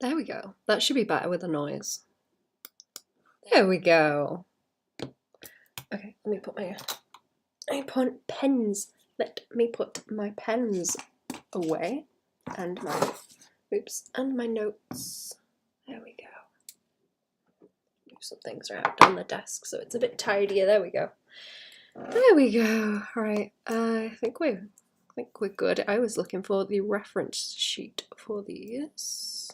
There we go. That should be better with the noise. There we go. Okay, let me put pens. Let me put my pens away and my and my notes. There we go. Move some things around on the desk so it's a bit tidier. There we go. There we go. All right. I think we're good. I was looking for the reference sheet for these.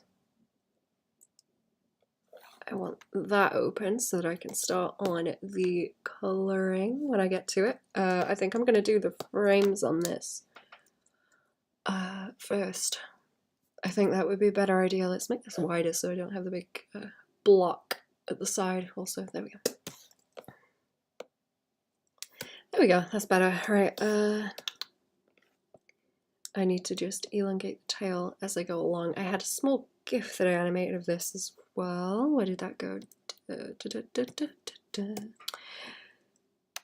I want that open so that I can start on the coloring when I get to it. I think I'm going to do the frames on this first. I think that would be a better idea. Let's make this wider so I don't have the big block at the side. Also, there we go. There we go, that's better. Right, I need to just elongate the tail as I go along. I had a small GIF that I animated of this as well. Where did that go?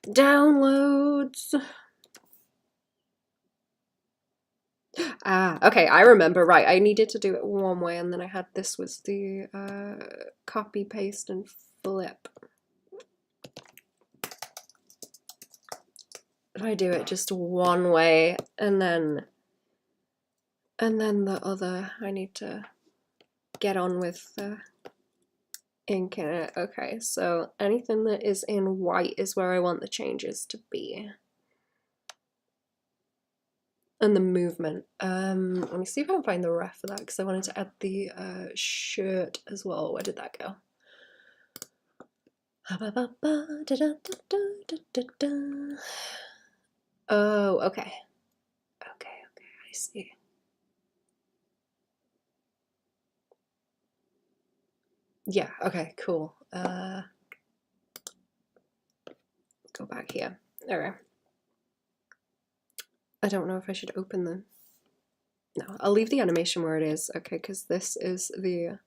Downloads. Ah, okay, I remember. Right, I needed to do it one way, and then I had this was the copy, paste, and flip. If I do it just one way, and then the other, I need to get on with ink in it. Okay, so anything that is in white is where I want the changes to be. And the movement. Let me see if I can find the ref for that, because I wanted to add the shirt as well. Where did that go? Oh, okay. Okay, I see. Yeah, okay, cool. Go back here. Okay. I don't know if I should open them. No, I'll leave the animation where it is. Okay, because this is the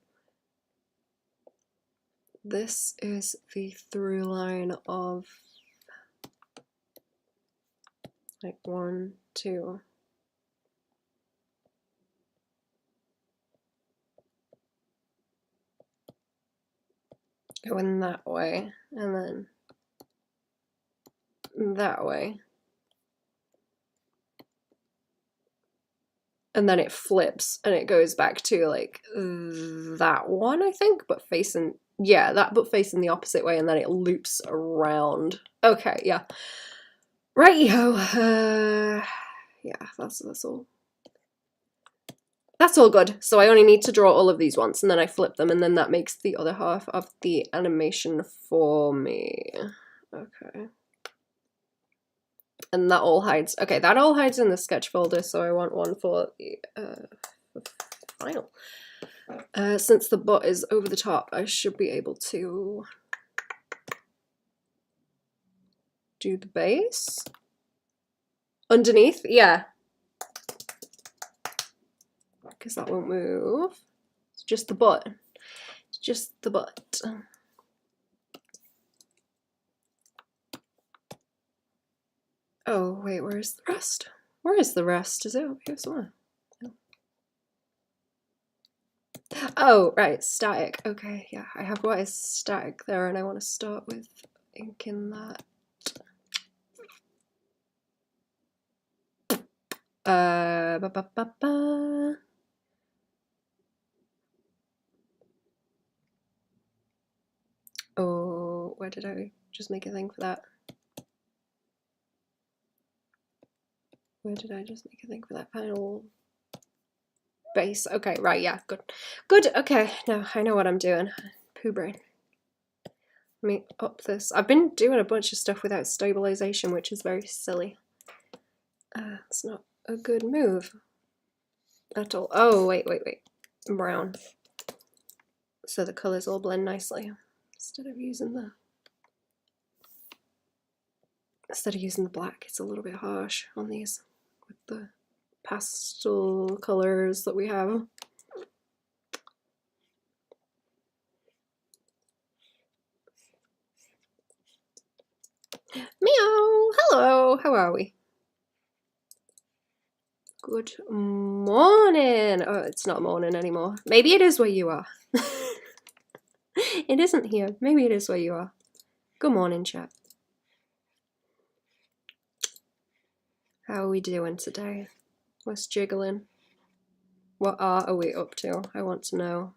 through line of like 1, 2. Going that way, and then that way. And then it flips and it goes back to like that one, I think, but facing, yeah, that, but facing the opposite way, and then it loops around. Okay, yeah. Right-yo. Yeah, that's all. That's all good. So I only need to draw all of these once, and then I flip them, and then that makes the other half of the animation for me. Okay. And that all hides. Okay, that all hides in the sketch folder, so I want one for the final. Since the butt is over the top, I should be able to do the base. Underneath, yeah. Because that won't move. It's just the butt. It's just the butt. Oh, wait, where's the rest? Where is the rest? Is it over here somewhere? Oh, right, static. Okay, yeah, I have what is static there, and I want to start with inking that. Ba, ba, ba, ba. Oh, where did I just make a thing for that? Where did I just make a thing for that final base? Okay, right, yeah, good. Good, okay, now I know what I'm doing. Poo brain. Let me up this. I've been doing a bunch of stuff without stabilization, which is very silly. It's not a good move at all. Oh, wait. Brown. So the colors all blend nicely. Instead of using the black, it's a little bit harsh on these with the pastel colors that we have. Meow! Hello! How are we? Good morning. Oh, it's not morning anymore. Maybe it is where you are. It isn't here. Maybe it is where you are. Good morning, chat. How are we doing today? What's jiggling? What art are we up to? I want to know.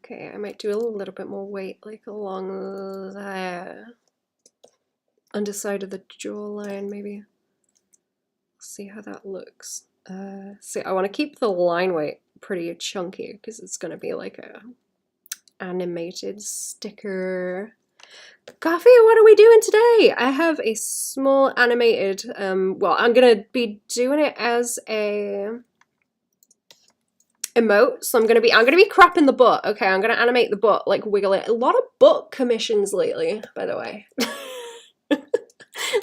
Okay, I might do a little bit more weight, like along there. Underside of the jawline, maybe. See how that looks. See, I want to keep the line weight pretty chunky because it's going to be like a animated sticker. Coffee, what are we doing today? I have a small animated, well, I'm going to be doing it as a emote, so I'm gonna be crapping the butt. Okay, I'm gonna animate the butt, like wiggle it. A lot of butt commissions lately, by the way. A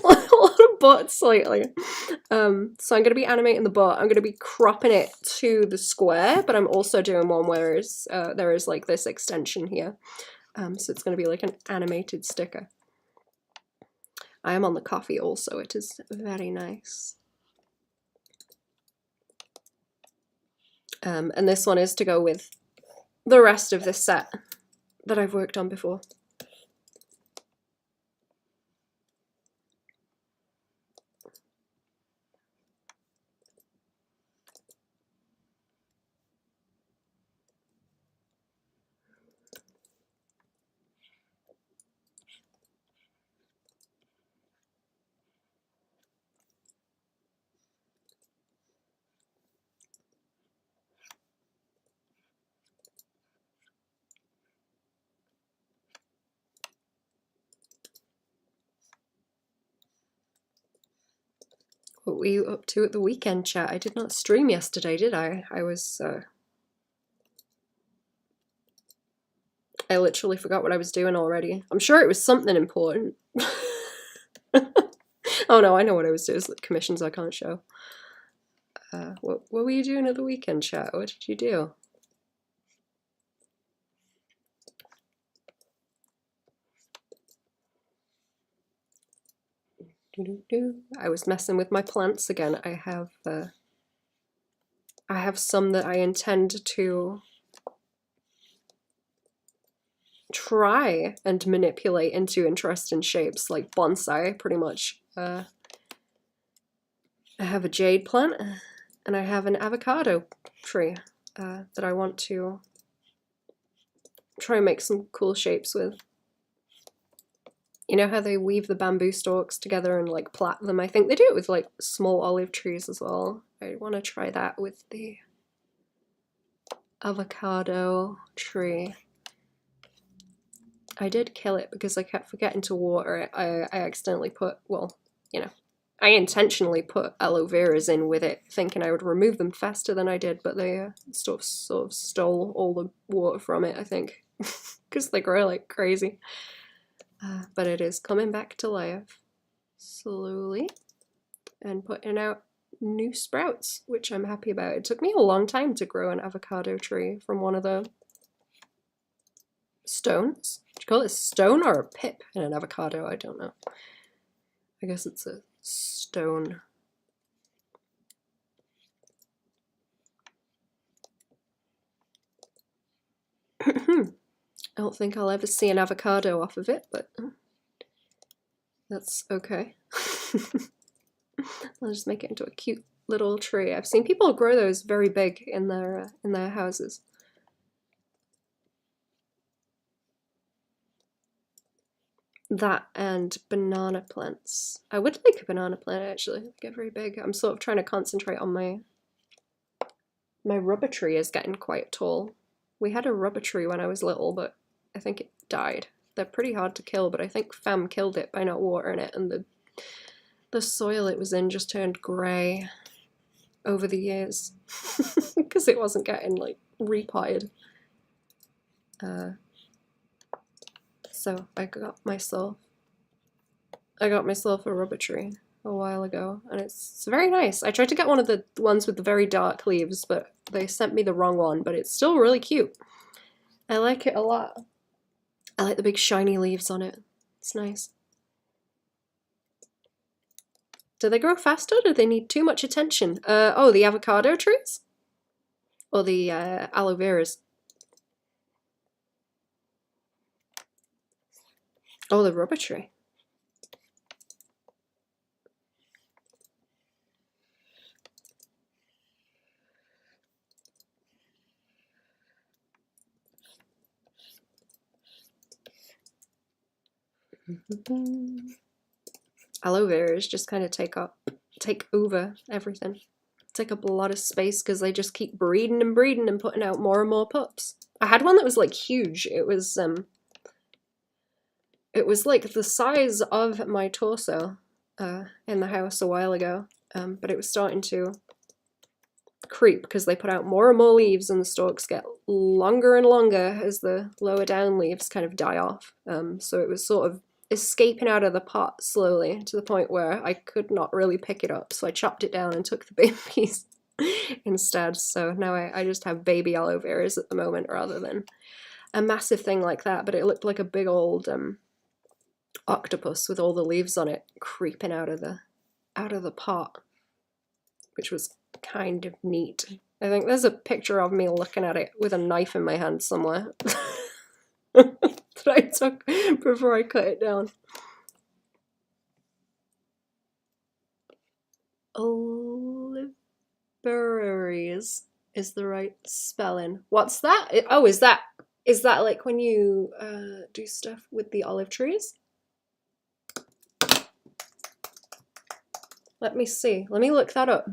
lot of butts lately. So I'm gonna be animating the butt. I'm gonna be cropping it to the square, but I'm also doing one where there is like this extension here. So it's gonna be like an animated sticker. I am on the coffee also. It is very nice. And this one is to go with the rest of this set that I've worked on before. What were you up to at the weekend, chat? I did not stream yesterday, did I? I literally forgot what I was doing already. I'm sure it was something important. Oh no, I know what I was doing. It's like commissions I can't show. What were you doing at the weekend, chat? What did you do? I was messing with my plants again. I have some that I intend to try and manipulate into interesting shapes, like bonsai, pretty much. I have a jade plant, and I have an avocado tree that I want to try and make some cool shapes with. You know how they weave the bamboo stalks together and like plait them? I think they do it with like small olive trees as well. I want to try that with the avocado tree. I did kill it because I kept forgetting to water it. I accidentally put, well, you know, I intentionally put aloe veras in with it, thinking I would remove them faster than I did, but they sort of stole all the water from it, I think, because they grow like crazy. But it is coming back to life slowly and putting out new sprouts, which I'm happy about. It took me a long time to grow an avocado tree from one of the stones. Do you call it a stone or a pip in an avocado? I don't know. I guess it's a stone. I don't think I'll ever see an avocado off of it, but that's okay. I'll just make it into a cute little tree. I've seen people grow those very big in their houses. That and banana plants. I would like a banana plant actually. They get very big. I'm sort of trying to concentrate on my rubber tree is getting quite tall. We had a rubber tree when I was little, but I think it died. They're pretty hard to kill, but I think Fam killed it by not watering it, and the soil it was in just turned grey over the years because it wasn't getting like repotted. So I got myself a rubber tree a while ago, and it's very nice. I tried to get one of the ones with the very dark leaves, but they sent me the wrong one, but it's still really cute. I like it a lot. I like the big shiny leaves on it. It's nice. Do they grow faster? Do they need too much attention? Oh, the avocado trees? Or the aloe veras? Oh, the rubber tree. Aloe veras just kind of take over everything. Take up a lot of space because they just keep breeding and breeding and putting out more and more pups. I had one that was like huge. It was like the size of my torso in the house a while ago, but it was starting to creep because they put out more and more leaves and the stalks get longer and longer as the lower down leaves kind of die off. So it was sort of escaping out of the pot slowly to the point where I could not really pick it up, so I chopped it down and took the babies instead. So now I just have baby aloe veras at the moment rather than a massive thing like that, but it looked like a big old octopus with all the leaves on it creeping out of the pot, which was kind of neat. I think there's a picture of me looking at it with a knife in my hand somewhere that I took before I cut it down. Oliveries is the right spelling. What's that? Oh, is that like when you do stuff with the olive trees? Let me see. Let me look that up.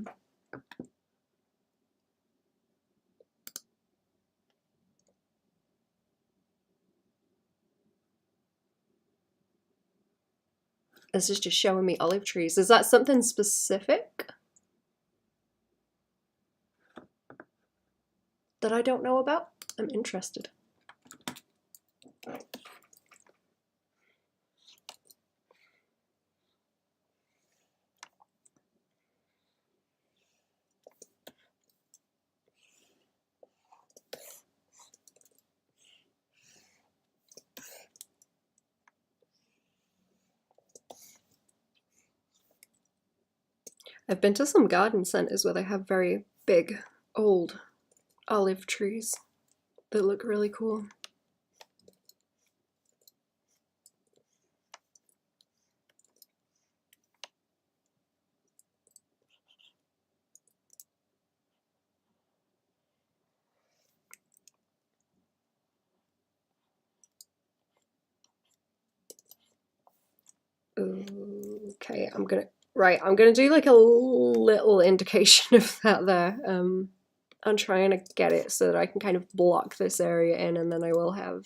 This is just showing me olive trees. Is that something specific that I don't know about? I'm interested. I've been to some garden centers where they have very big, old olive trees that look really cool. Okay, I'm gonna do like a little indication of that there. I'm trying to get it so that I can kind of block this area in, and then I will have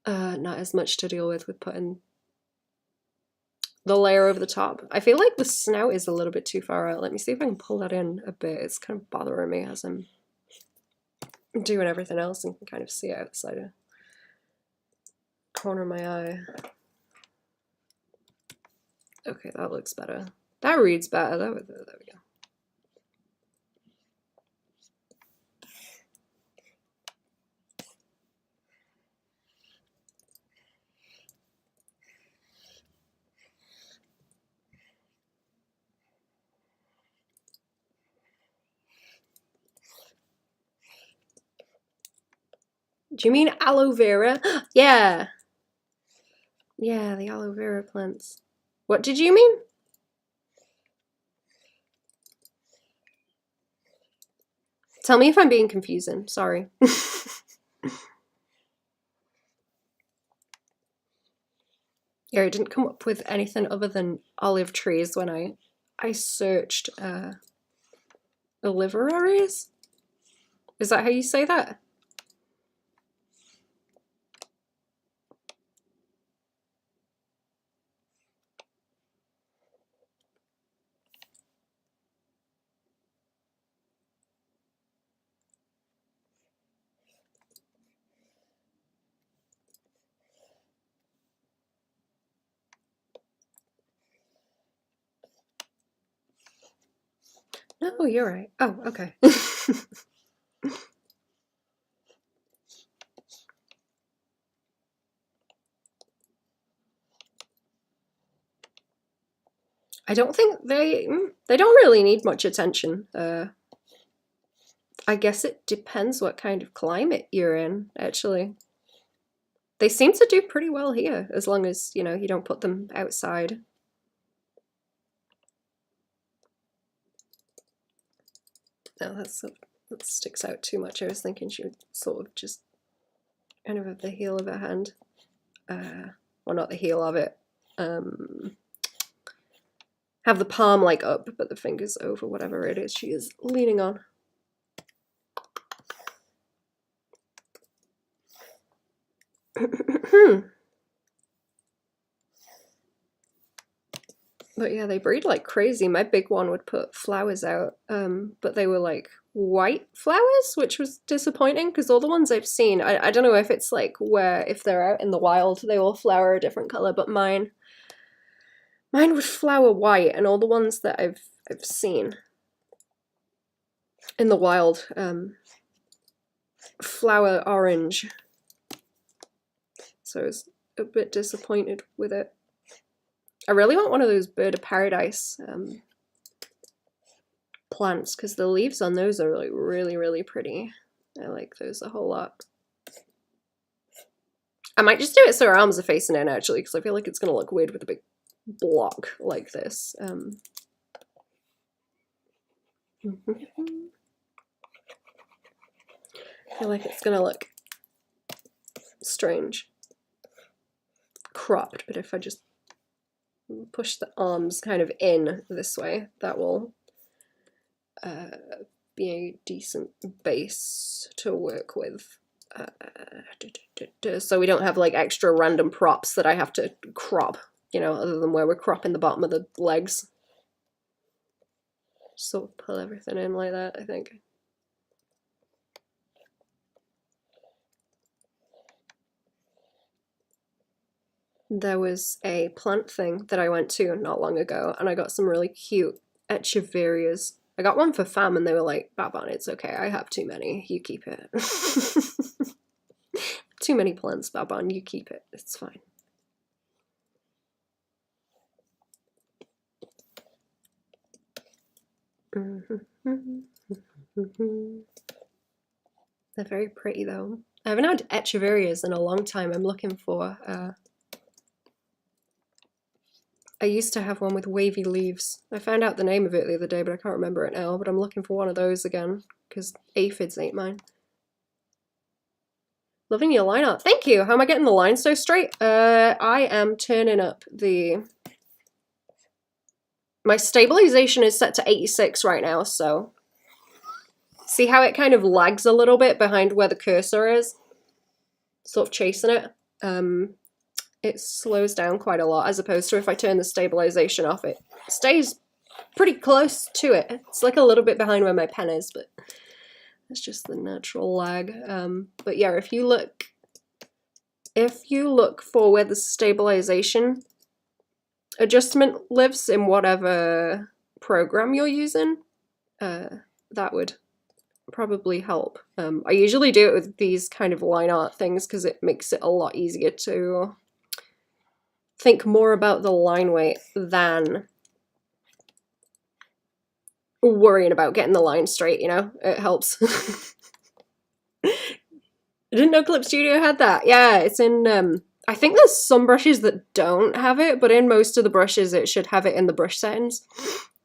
not as much to deal with putting the layer over the top. I feel like the snout is a little bit too far out. Let me see if I can pull that in a bit. It's kind of bothering me as I'm doing everything else and can kind of see it outside the corner of my eye. Okay, that looks better. That reads better. There we go. Do you mean aloe vera? Yeah. Yeah, the aloe vera plants. What did you mean? Tell me if I'm being confusing. Sorry. Yeah, I didn't come up with anything other than olive trees when I searched olivaries. Is that how you say that? No, you're right. Oh, okay. I don't think they don't really need much attention. I guess it depends what kind of climate you're in, actually. They seem to do pretty well here, as long as, you know, you don't put them outside. No, that sticks out too much. I was thinking she would sort of just kind of have the heel of her hand. Well, not the heel of it. Have the palm like up, but the fingers over whatever it is she is leaning on. But yeah, they breed like crazy. My big one would put flowers out, but they were like white flowers, which was disappointing because all the ones I've seen, I don't know if it's like where if they're out in the wild they all flower a different color, but mine would flower white, and all the ones that I've seen in the wild flower orange. So I was a bit disappointed with it. I really want one of those bird of paradise plants because the leaves on those are like really, really pretty. I like those a whole lot. I might just do it so her arms are facing in actually, because I feel like it's gonna look weird with a big block like this. I feel like it's gonna look strange cropped, but if I just push the arms kind of in this way, that will be a decent base to work with. So we don't have like extra random props that I have to crop, you know, other than where we're cropping the bottom of the legs. Sort of pull everything in like that, I think. There was a plant thing that I went to not long ago, and I got some really cute echeverias. I got one for fam, and they were like, Baban, it's okay, I have too many, you keep it. Too many plants, Baban, you keep it, it's fine. They're very pretty though. I haven't had echeverias in a long time. I'm looking for I used to have one with wavy leaves. I found out the name of it the other day, but I can't remember it now. But I'm looking for one of those again, because aphids ain't mine. Loving your line art. Thank you! How am I getting the line so straight? I am turning up the... My stabilization is set to 86 right now, so... See how it kind of lags a little bit behind where the cursor is? Sort of chasing it. It slows down quite a lot, as opposed to if I turn the stabilization off, it stays pretty close to it. It's like a little bit behind where my pen is, but it's just the natural lag. But yeah, if you look for where the stabilization adjustment lives in whatever program you're using, that would probably help. I usually do it with these kind of line art things because it makes it a lot easier to think more about the line weight than worrying about getting the line straight, you know? It helps. I didn't know Clip Studio had that. Yeah, it's in, I think there's some brushes that don't have it, but in most of the brushes it should have it in the brush settings.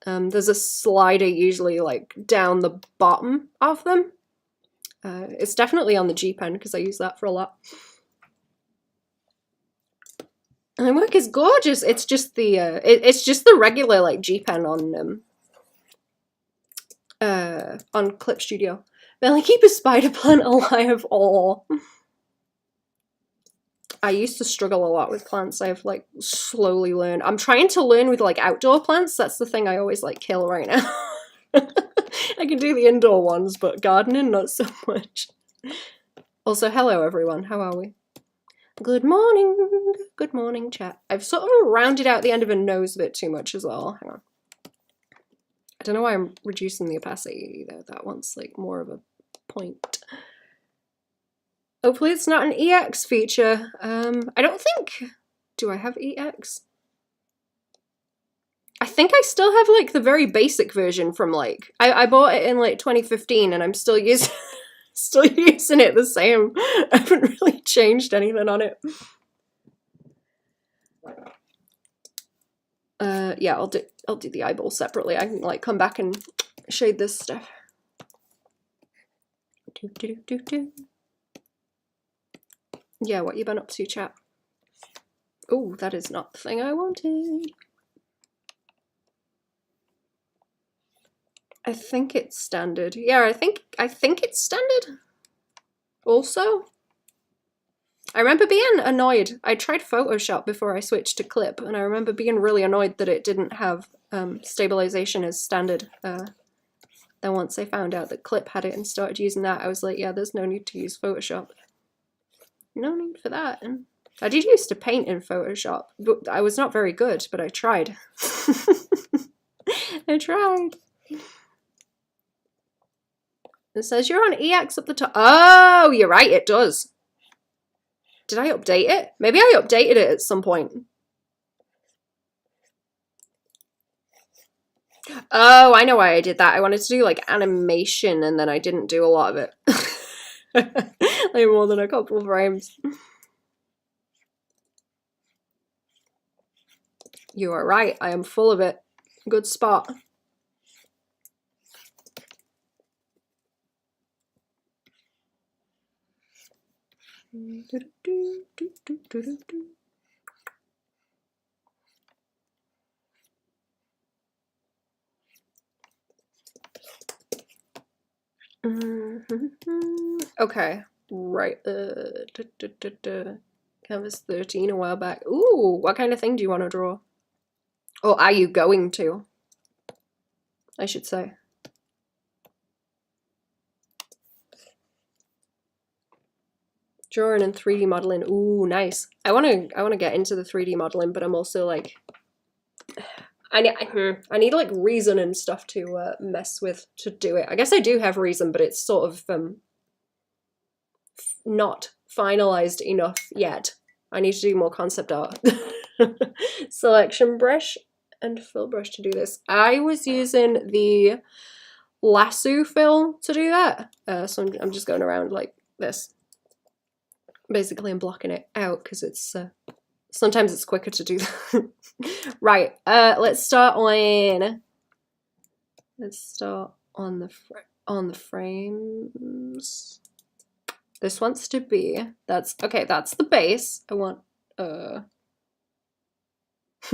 There's a slider usually like down the bottom of them. It's definitely on the G Pen because I use that for a lot. And the work is gorgeous. It's just the it's just the regular like G pen on Clip Studio. Barely keep a spider plant alive. Or I used to struggle a lot with plants. I've like slowly learned. I'm trying to learn with like outdoor plants. That's the thing I always like kill right now. I can do the indoor ones, but gardening not so much. Also, hello everyone. How are we? Good morning. Good morning, chat. I've sort of rounded out the end of a nose a bit too much as well. Hang on. I don't know why I'm reducing the opacity though. That one's like more of a point. Hopefully it's not an EX feature. I don't think... Do I have EX? I think I still have like the very basic version from like... I bought it in like 2015 and I'm still using it the same. I haven't really changed anything on it. Yeah, I'll do the eyeball separately. I can like come back and shade this stuff. Yeah, what you been up to, chat? Oh, that is not the thing I wanted. I think it's standard. Yeah, I think it's standard. Also, I remember being annoyed. I tried Photoshop before I switched to Clip, and I remember being really annoyed that it didn't have stabilization as standard. Then once I found out that Clip had it and started using that, I was like, yeah, there's no need to use Photoshop. No need for that. And I did used to paint in Photoshop, but I was not very good, but I tried. I tried. It says you're on EX up the top. Oh, you're right, it does. Did I update it? Maybe I updated it at some point. Oh, I know why I did that. I wanted to do like animation and then I didn't do a lot of it. Like more than a couple of frames. You are right, I am full of it. Good spot. Okay, right. Canvas 13 a while back. Ooh, what kind of thing do you want to draw? Or are you going to? I should say. Drawing and 3D modeling. Ooh, nice. I want to get into the 3D modeling, but I'm also like I need like reason and stuff to mess with to do it. I guess I do have reason, but it's sort of not finalized enough yet. I need to do more concept art. Selection brush and fill brush to do this. I was using the lasso fill to do that. So I'm just going around like this. Basically, I'm blocking it out because it's sometimes it's quicker to do that. Right. Let's start on the frames. This wants to be that's the base. I want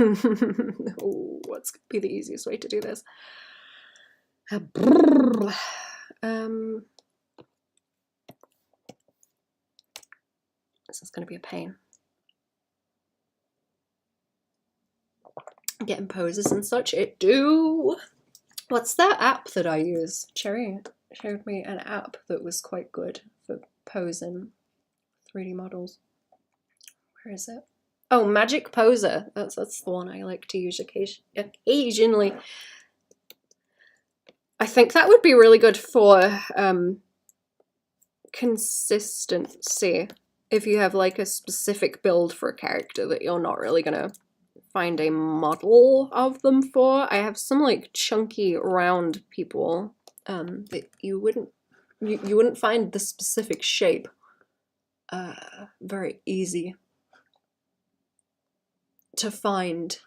Ooh, what's gonna be the easiest way to do this? This is gonna be a pain. Getting poses and such, it do. What's that app that I use? Cherry showed me an app that was quite good for posing 3D models. Where is it? Oh, Magic Poser. That's the one I like to use occasionally. I think that would be really good for consistency. If you have like a specific build for a character that you're not really gonna find a model of them for. I have some like chunky round people that you wouldn't find the specific shape very easy to find.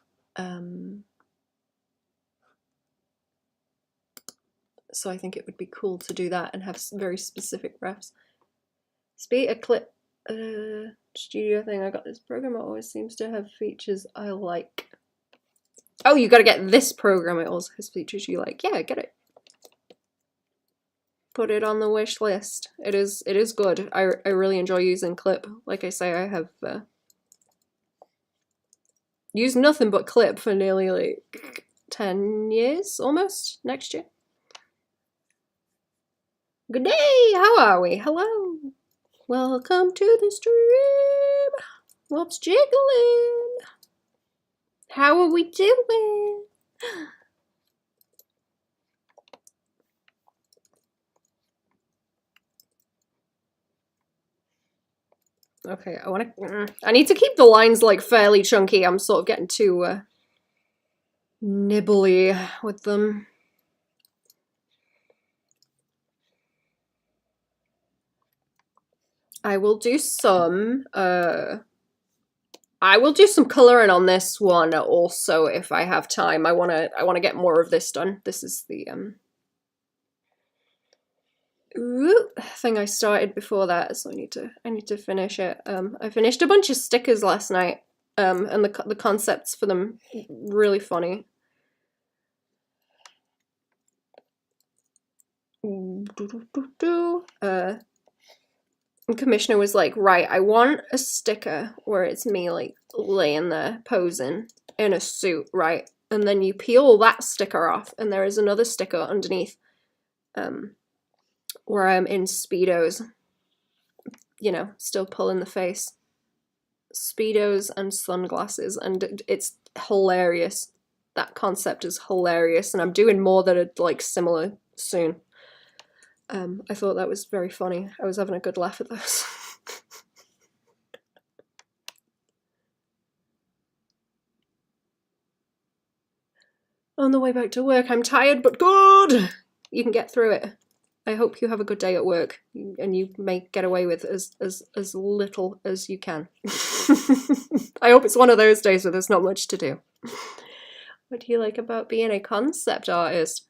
So I think it would be cool to do that and have some very specific refs. Speed a clip. studio thing. I got this program that always seems to have features I like. Oh, you gotta get this program. It also has features you like. Yeah, get it. Put it on the wish list. It is good. I really enjoy using Clip. Like I say, I have used nothing but Clip for nearly like 10 years, almost, next year. Good day, how are we? Hello. Welcome to the stream. What's jiggling? How are we doing? Okay, I need to keep the lines like fairly chunky. I'm sort of getting too nibbly with them. I will do some coloring on this one also if I have time. I wanna get more of this done. This is the thing I started before that, so I need to finish it. I finished a bunch of stickers last night, and the concepts for them really funny. Commissioner was like, right, I want a sticker where it's me like laying there posing in a suit, right? And then you peel that sticker off, and there is another sticker underneath, where I'm in Speedos, you know, still pulling the face. Speedos and sunglasses, and it's hilarious. That concept is hilarious, and I'm doing more that are like similar soon. I thought that was very funny. I was having a good laugh at those. On the way back to work, I'm tired but good! You can get through it. I hope you have a good day at work, and you may get away with as little as you can. I hope it's one of those days where there's not much to do. What do you like about being a concept artist?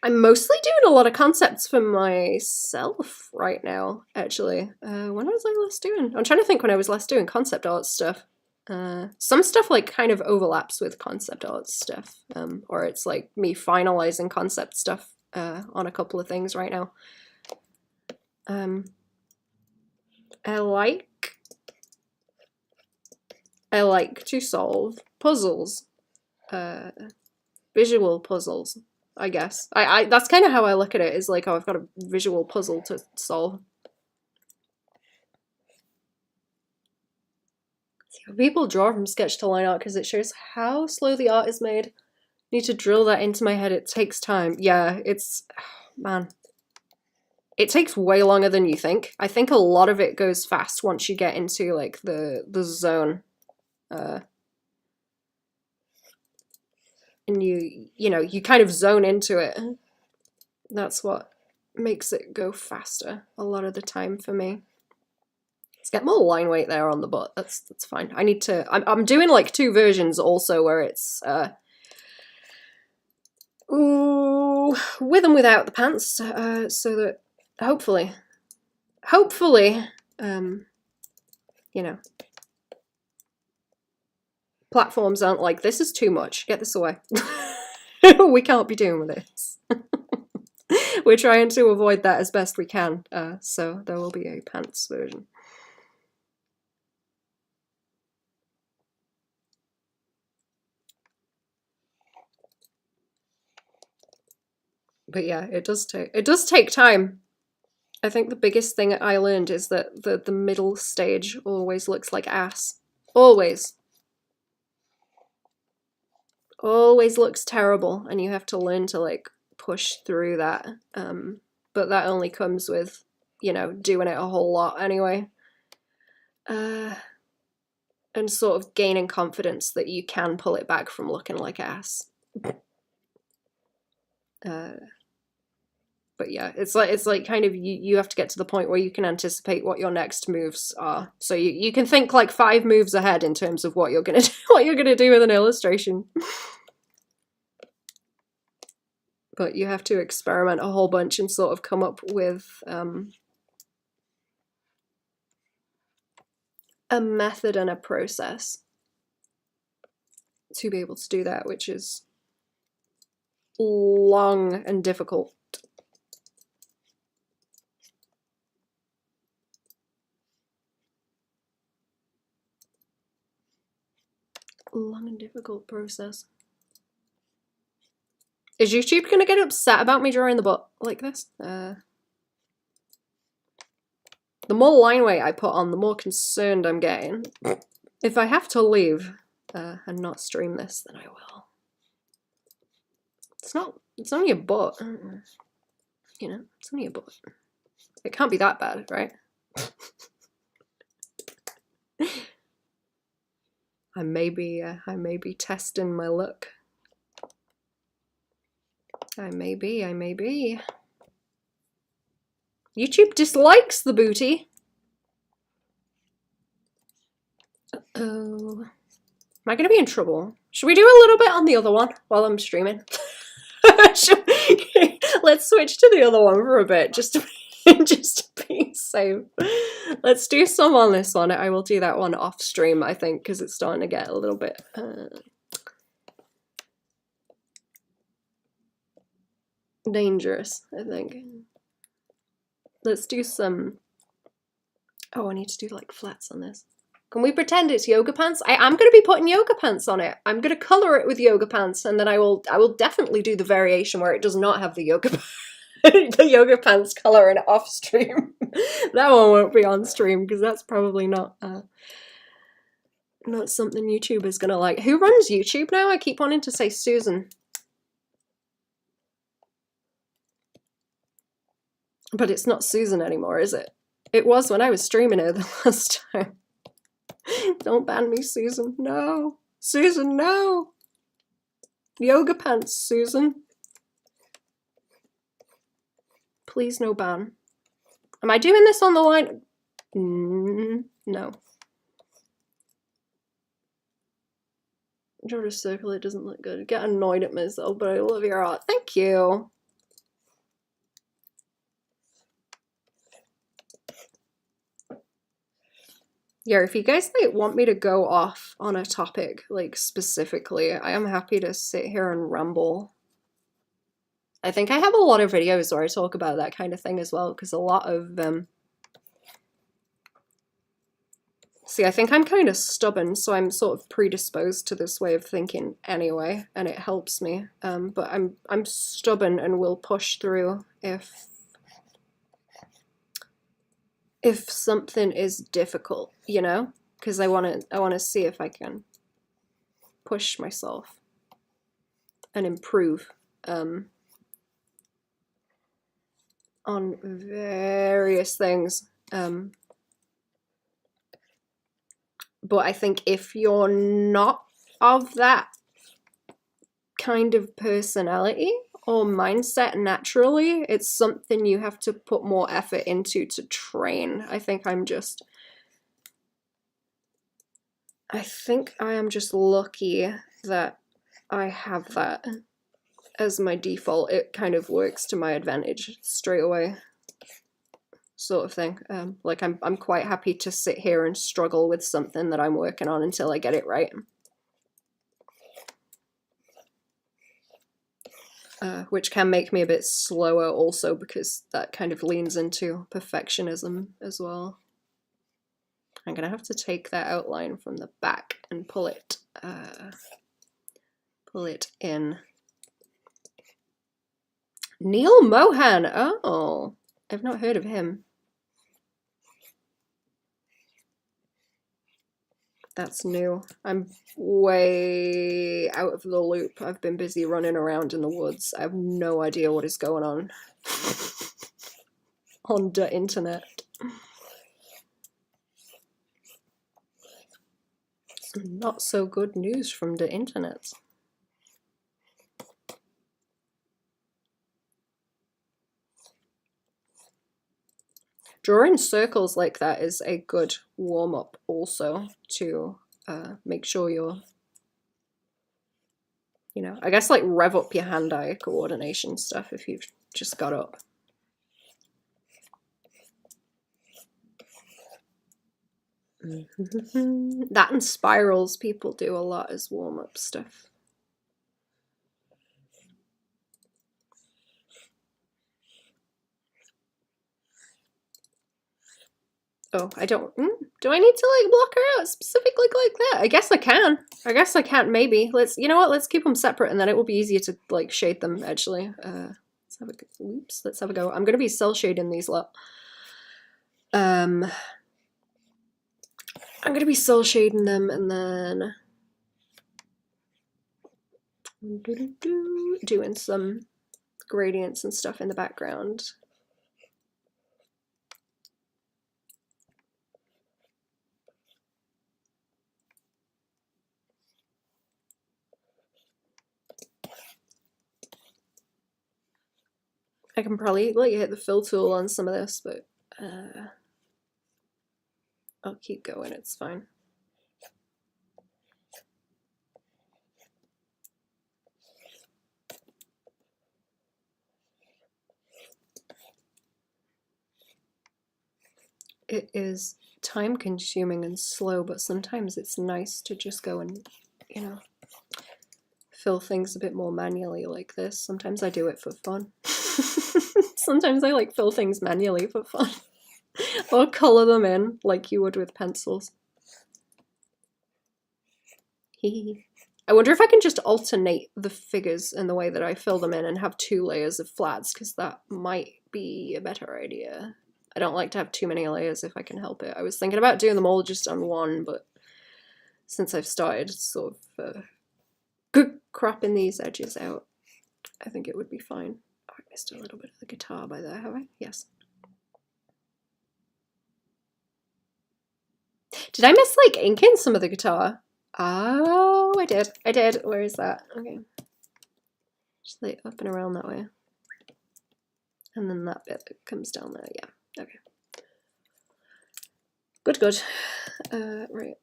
I'm mostly doing a lot of concepts for myself right now, actually. When was I last doing? I'm trying to think when I was last doing concept art stuff. Some stuff like kind of overlaps with concept art stuff, or it's like me finalizing concept stuff on a couple of things right now. I like to solve puzzles, visual puzzles, I guess. That's kind of how I look at it, is like, oh, I've got a visual puzzle to solve. People draw from sketch to line art because it shows how slow the art is made. Need to drill that into my head. It takes time. Yeah, it's... man. It takes way longer than you think. I think a lot of it goes fast once you get into, like, the zone. And you know, you kind of zone into it. That's what makes it go faster a lot of the time for me. Let's get more line weight there on the butt. That's fine. I need to... I'm doing like 2 versions also where it's with and without the pants, so that hopefully, you know, platforms aren't like, this is too much, get this away. We can't be doing with this. We're trying to avoid that as best we can, so there will be a pants version. But yeah, it does take time. I think the biggest thing I learned is that the middle stage always looks like ass. Always. Always looks terrible, and you have to learn to like push through that. But that only comes with, you know, doing it a whole lot anyway. And sort of gaining confidence that you can pull it back from looking like ass. But yeah, it's like kind of you have to get to the point where you can anticipate what your next moves are. So you can think like 5 moves ahead in terms of what you're gonna do with an illustration. But you have to experiment a whole bunch and sort of come up with a method and a process to be able to do that, which is long and difficult. Long and difficult process. Is YouTube gonna get upset about me drawing the butt like this? The more line weight I put on, the more concerned I'm getting. If I have to leave and not stream this, then I will. It's only a butt. You know, it's only a butt. It can't be that bad, right? I may be testing my luck. I may be. YouTube dislikes the booty. Uh-oh. Am I gonna be in trouble? Should we do a little bit on the other one while I'm streaming? Let's switch to the other one for a bit, just to be safe. Let's do some on this one. I will do that one off stream, I think, because it's starting to get a little bit dangerous, I think. Let's do some... Oh, I need to do like flats on this. Can we pretend it's yoga pants? I am going to be putting yoga pants on it. I'm going to colour it with yoga pants, and then I will definitely do the variation where it does not have the yoga the yoga pants colour in it off stream. That one won't be on stream because that's probably not something YouTube is going to like. Who runs YouTube now? I keep wanting to say Susan. But it's not Susan anymore, is it? It was when I was streaming her the last time. Don't ban me, Susan. No. Susan, no. Yoga pants, Susan. Please no ban. Am I doing this on the line? No. Draw a circle, it doesn't look good. I get annoyed at myself, but I love your art. Thank you. Yeah, if you guys like want me to go off on a topic, like specifically, I am happy to sit here and ramble. I think I have a lot of videos where I talk about that kind of thing as well, because a lot of see, I think I'm kind of stubborn, so I'm sort of predisposed to this way of thinking anyway, and it helps me. But I'm stubborn and will push through if something is difficult, you know, because I want to see if I can push myself and improve on various things. But I think if you're not of that kind of personality or mindset naturally, it's something you have to put more effort into to train. I think I am just lucky that I have that as my default. It kind of works to my advantage straight away, sort of thing. Like I'm quite happy to sit here and struggle with something that I'm working on until I get it right. Which can make me a bit slower also, because that kind of leans into perfectionism as well. I'm gonna have to take that outline from the back and pull it in. Neil Mohan. Oh, I've not heard of him. That's new. I'm way out of the loop. I've been busy running around in the woods. I have no idea what is going on on the internet. Some not so good news from the internet. Drawing circles like that is a good warm-up also to make sure You know, I guess like rev up your hand-eye coordination stuff if you've just got up. That and spirals people do a lot as warm-up stuff. Oh, I don't. Do I need to like block her out specifically like that? I guess I can. I guess I can't. Maybe. Let's. You know what? Let's keep them separate, and then it will be easier to like shade them. Actually, let's have a go. Oops. Let's have a go. I'm gonna be cell shading these lot. I'm gonna be cell shading them, and then doing some gradients and stuff in the background. I can probably like hit the fill tool on some of this, but I'll keep going, it's fine. It is time consuming and slow, but sometimes it's nice to just go and, you know, fill things a bit more manually like this. Sometimes I do it for fun. Sometimes I like fill things manually for fun. Or color them in like you would with pencils. I wonder if I can just alternate the figures in the way that I fill them in and have 2 layers of flats, because that might be a better idea. I don't like to have too many layers if I can help it. I was thinking about doing them all just on one, but since I've started sort of cropping these edges out, I think it would be fine. Oh, I missed a little bit of the guitar by there, have I? Yes. Did I miss like ink in some of the guitar? Oh, I did. I did. Where is that? Okay. Just like up and around that way. And then that bit that comes down there. Yeah. Okay. Good, good. Right.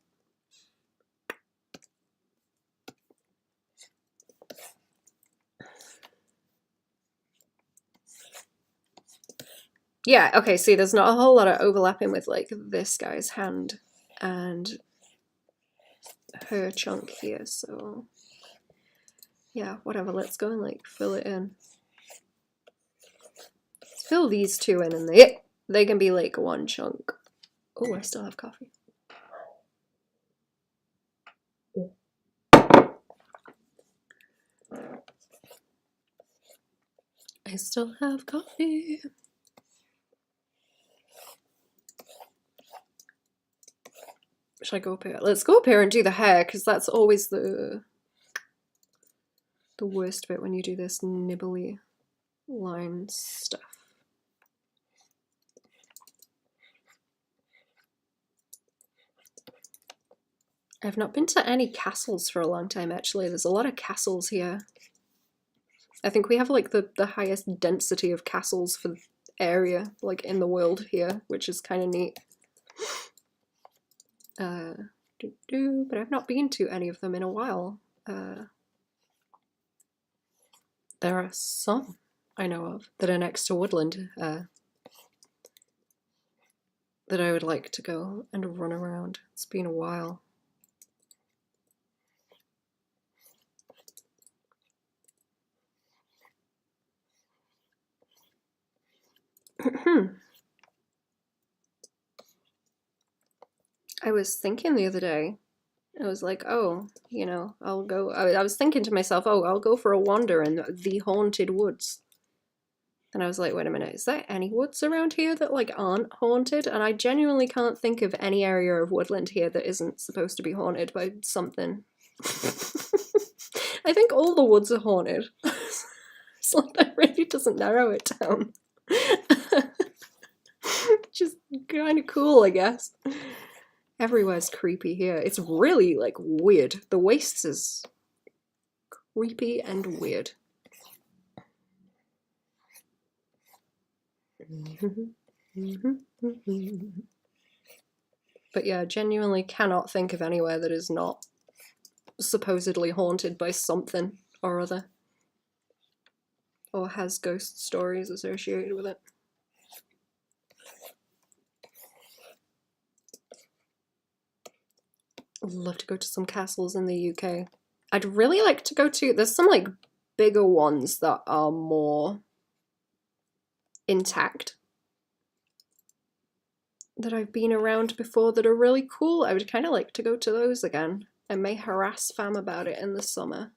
Yeah, okay, see, there's not a whole lot of overlapping with like this guy's hand and her chunk here, so yeah, whatever, let's go and like fill it in. Let's fill these 2 in and they can be like one chunk. Oh, I still have coffee. I still have coffee. Should I go up here? Let's go up here and do the hair, because that's always the worst bit when you do this nibbly line stuff. I've not been to any castles for a long time, actually. There's a lot of castles here. I think we have like the highest density of castles for the area, like in the world here, which is kind of neat. But I've not been to any of them in a while. There are some I know of that are next to Woodland that I would like to go and run around. It's been a while. I was thinking the other day, I was like, oh, you know, I'll go. I was thinking to myself, oh, I'll go for a wander in the haunted woods. And I was like, wait a minute, is there any woods around here that like aren't haunted? And I genuinely can't think of any area of woodland here that isn't supposed to be haunted by something. I think all the woods are haunted. So that really doesn't narrow it down. Just kind of cool, I guess. Everywhere's creepy here. It's really like weird. The Wastes is creepy and weird. But yeah, genuinely cannot think of anywhere that is not supposedly haunted by something. or other. Or has ghost stories associated with it. I'd love to go to some castles in the UK. I'd really like to go to, there's some like bigger ones that are more intact that I've been around before that are really cool. I would kind of like to go to those again. I may harass fam about it in the summer.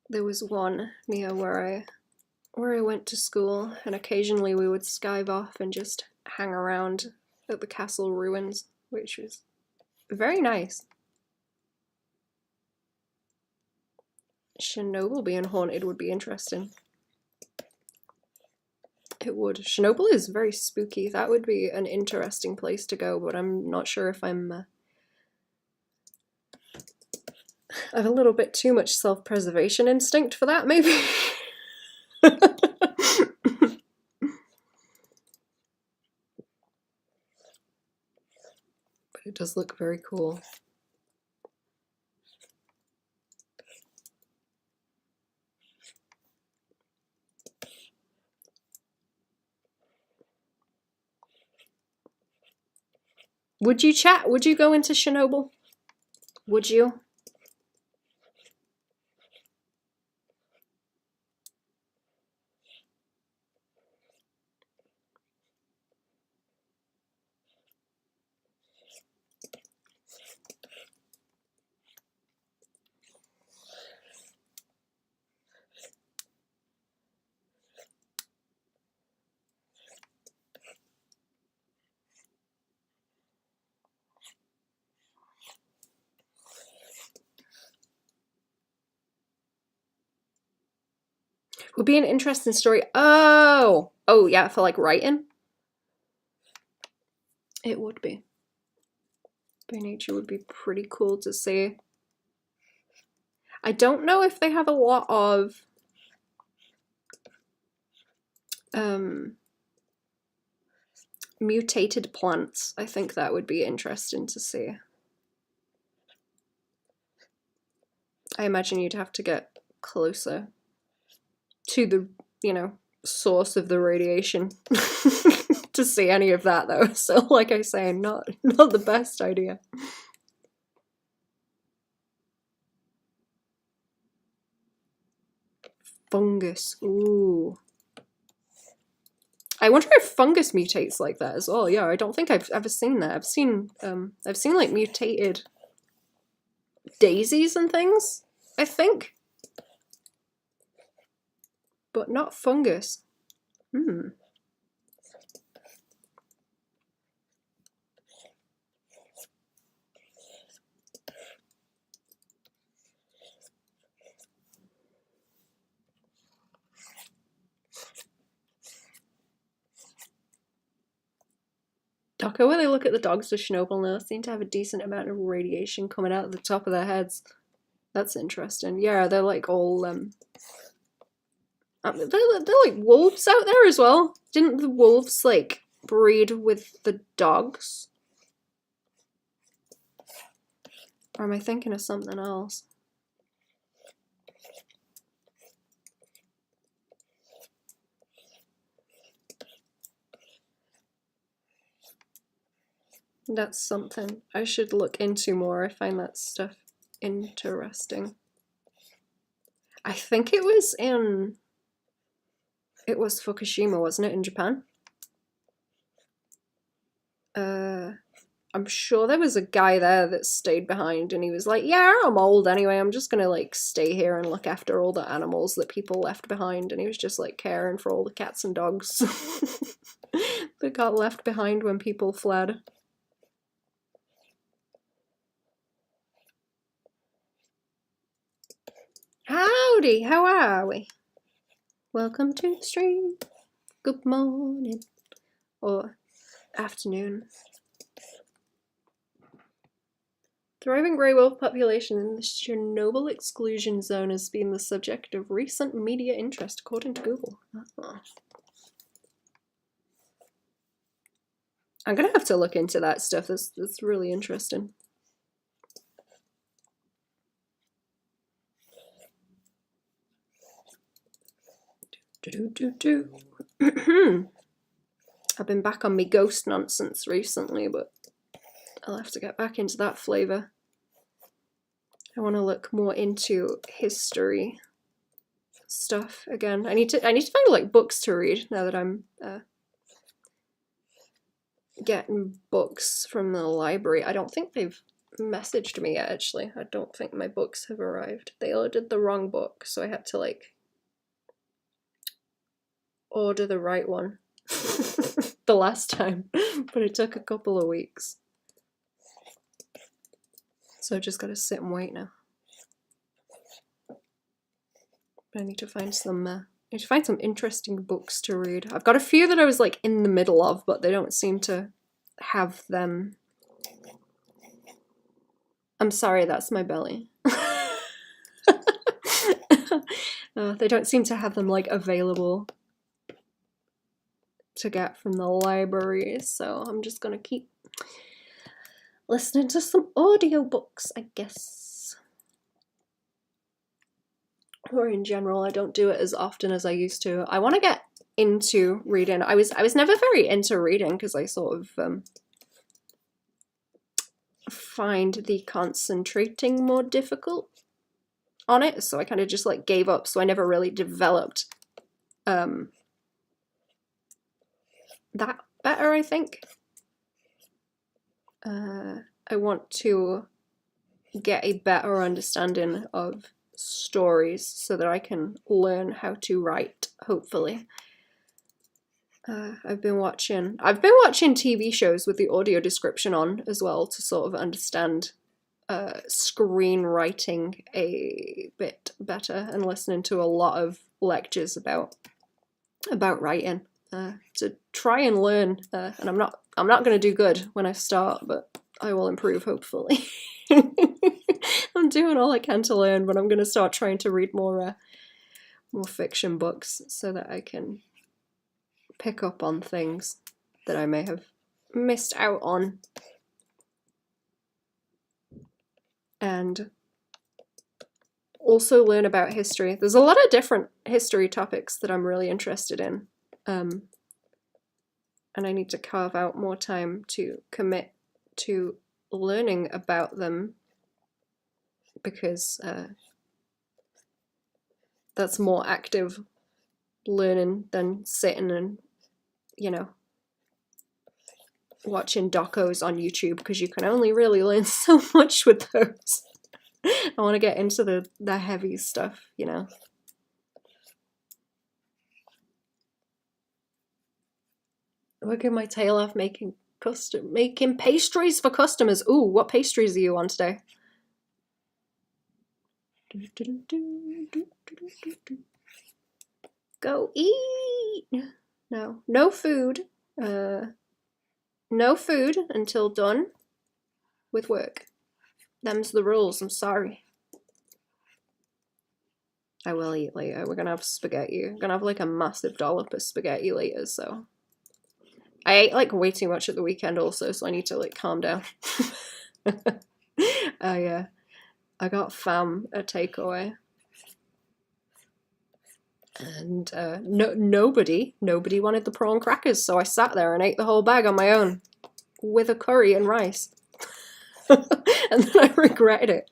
There was one near where I went to school, and occasionally we would skive off and just hang around at the castle ruins, which was very nice. Chernobyl being haunted would be interesting. It would. Chernobyl is very spooky. That would be an interesting place to go, but I'm not sure if I have a little bit too much self-preservation instinct for that, maybe. But it does look very cool. Would you chat? Would you go into Chernobyl? Would you? Would be an interesting story. Oh yeah, for like writing. It would be. By nature would be pretty cool to see. I don't know if they have a lot of mutated plants. I think that would be interesting to see. I imagine you'd have to get closer to the, you know, source of the radiation to see any of that though. So like I say, not the best idea. Fungus. Ooh. I wonder if fungus mutates like that as well. Yeah, I don't think I've ever seen that. I've seen like mutated daisies and things, I think. But not fungus. Doco, when they look at the dogs of Chernobyl now, seem to have a decent amount of radiation coming out of the top of their heads. That's interesting. Yeah, they're like all they're like wolves out there as well. Didn't the wolves like breed with the dogs? Or am I thinking of something else? That's something I should look into more. I find that stuff interesting. I think it was Fukushima, wasn't it, in Japan? I'm sure there was a guy there that stayed behind and he was like, yeah, I'm old anyway, I'm just gonna like stay here and look after all the animals that people left behind, and he was just like caring for all the cats and dogs that got left behind when people fled. Howdy, how are we? Welcome to the stream. Good morning. Or afternoon. Thriving grey wolf population in the Chernobyl exclusion zone has been the subject of recent media interest, according to Google. Oh. I'm gonna have to look into that stuff. That's really interesting. I've been back on me ghost nonsense recently, but I'll have to get back into that flavour. I want to look more into history stuff again. I need to find like books to read now that I'm getting books from the library. I don't think they've messaged me yet, actually. I don't think my books have arrived. They ordered the wrong book, so I had to like order the right one the last time, but it took a couple of weeks. So I just gotta sit and wait now. I need to find some interesting books to read. I've got a few that I was like in the middle of, but they don't seem to have them. I'm sorry, that's my belly. They don't seem to have them like available to get from the library, so I'm just gonna keep listening to some audiobooks, I guess. Or in general, I don't do it as often as I used to. I want to get into reading. I was never very into reading because I sort of find the concentrating more difficult on it, so I kind of just like gave up, so I never really developed that better, I think. I want to get a better understanding of stories so that I can learn how to write, hopefully. I've been watching TV shows with the audio description on as well to sort of understand screenwriting a bit better, and listening to a lot of lectures about writing to try and learn. And I'm not going to do good when I start, but I will improve, hopefully. I'm doing all I can to learn, but I'm going to start trying to read more fiction books so that I can pick up on things that I may have missed out on. And also learn about history. There's a lot of different history topics that I'm really interested in. And I need to carve out more time to commit to learning about them, because that's more active learning than sitting and, watching docos on YouTube, because you can only really learn so much with those. I want to get into the heavy stuff, Working my tail off making pastries for customers. Ooh, what pastries are you on today? Go eat. No food. No food until done with work. Them's the rules. I'm sorry. I will eat later. We're gonna have spaghetti. We're gonna have like a massive dollop of spaghetti later, so I ate like way too much at the weekend also, so I need to like calm down. I got fam a takeaway, and nobody wanted the prawn crackers, so I sat there and ate the whole bag on my own with a curry and rice. And then I regretted it.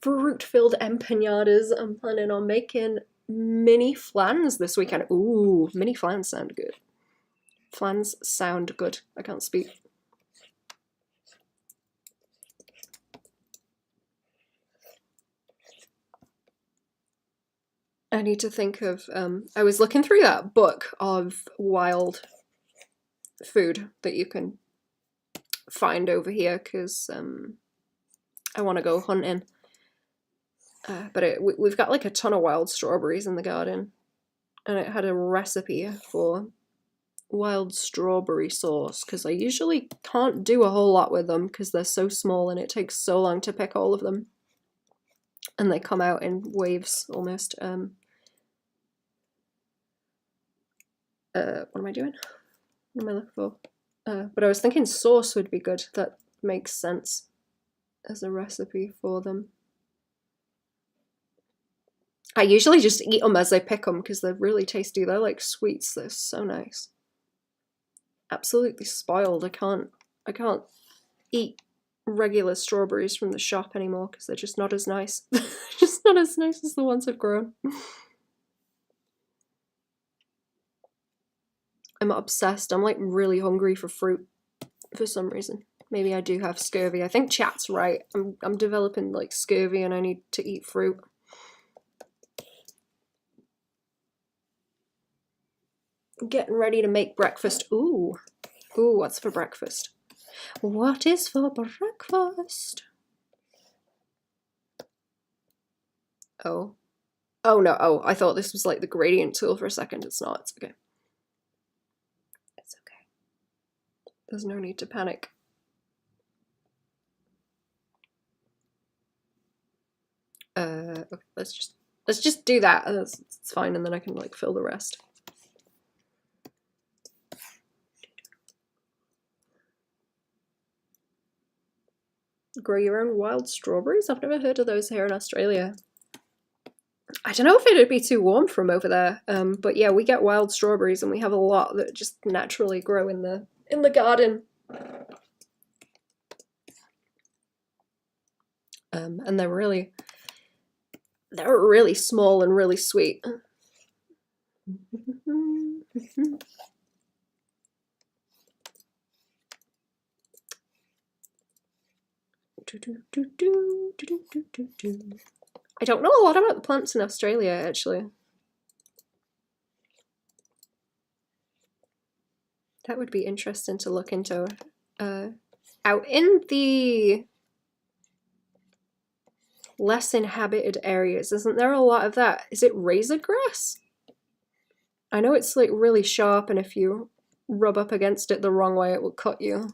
Fruit-filled empanadas. I'm planning on making mini flans this weekend. Ooh, mini flans sound good. Flans sound good. I can't speak. I need to think of, I was looking through that book of wild food that you can find over here, because I want to go hunting. But we've got like a ton of wild strawberries in the garden, and it had a recipe for wild strawberry sauce, because I usually can't do a whole lot with them because they're so small and it takes so long to pick all of them. And they come out in waves almost. What am I doing? What am I looking for? But I was thinking sauce would be good. That makes sense as a recipe for them. I usually just eat them as I pick them because they're really tasty. They're like sweets. They're so nice. Absolutely spoiled. I can't eat regular strawberries from the shop anymore because they're just not as nice. Just not as nice as the ones I've grown. I'm obsessed. I'm like really hungry for fruit for some reason. Maybe I do have scurvy. I think chat's right. I'm developing like scurvy and I need to eat fruit. I'm getting ready to make breakfast. Ooh, what's for breakfast? What is for breakfast? Oh no, I thought this was like the gradient tool for a second. It's not. It's okay. It's okay. There's no need to panic. Okay, let's just do that. It's fine, and then I can like fill the rest. Grow your own wild strawberries? I've never heard of those here in Australia. I don't know if it'd be too warm from over there, but yeah, we get wild strawberries and we have a lot that just naturally grow in the garden. And they're really small and really sweet. I don't know a lot about the plants in Australia, actually. That would be interesting to look into. Out in the less inhabited areas, isn't there a lot of that? Is it razor grass? I know it's like really sharp and if you rub up against it the wrong way it will cut you.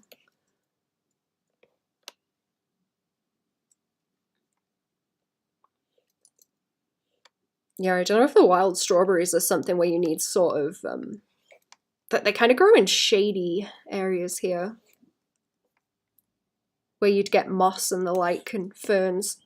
Yeah, I don't know if the wild strawberries are something where you need sort of, but they kind of grow in shady areas here. Where you'd get moss and the like and ferns.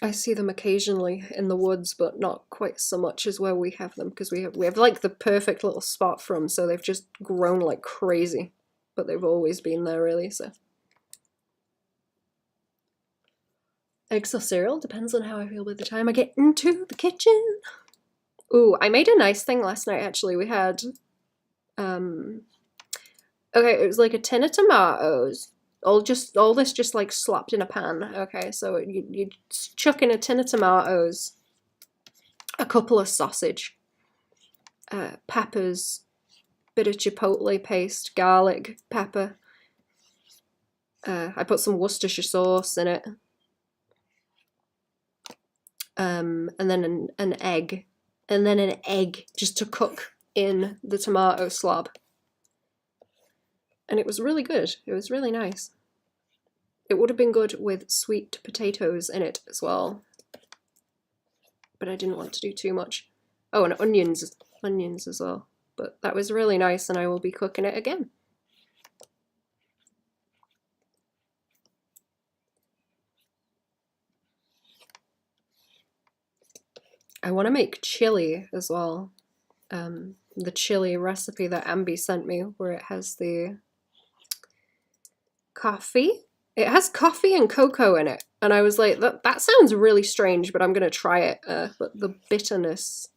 I see them occasionally in the woods, but not quite so much as where we have them, because we have like the perfect little spot for them, so they've just grown like crazy. But they've always been there, really, so. Eggs or cereal, depends on how I feel by the time I get into the kitchen. Ooh, I made a nice thing last night, actually. We had, okay, it was like a tin of tomatoes. All this just like slapped in a pan. Okay, so you chuck in a tin of tomatoes, a couple of sausage, peppers, bit of chipotle paste, garlic, pepper. I put some Worcestershire sauce in it. And then an egg. And then an egg just to cook in the tomato slob. And it was really good. It was really nice. It would have been good with sweet potatoes in it as well. But I didn't want to do too much. Oh, and onions as well. But that was really nice and I will be cooking it again. I want to make chili as well. The chili recipe that Ambi sent me, where it has the coffee. It has coffee and cocoa in it. And I was like, that sounds really strange, but I'm going to try it. But the bitterness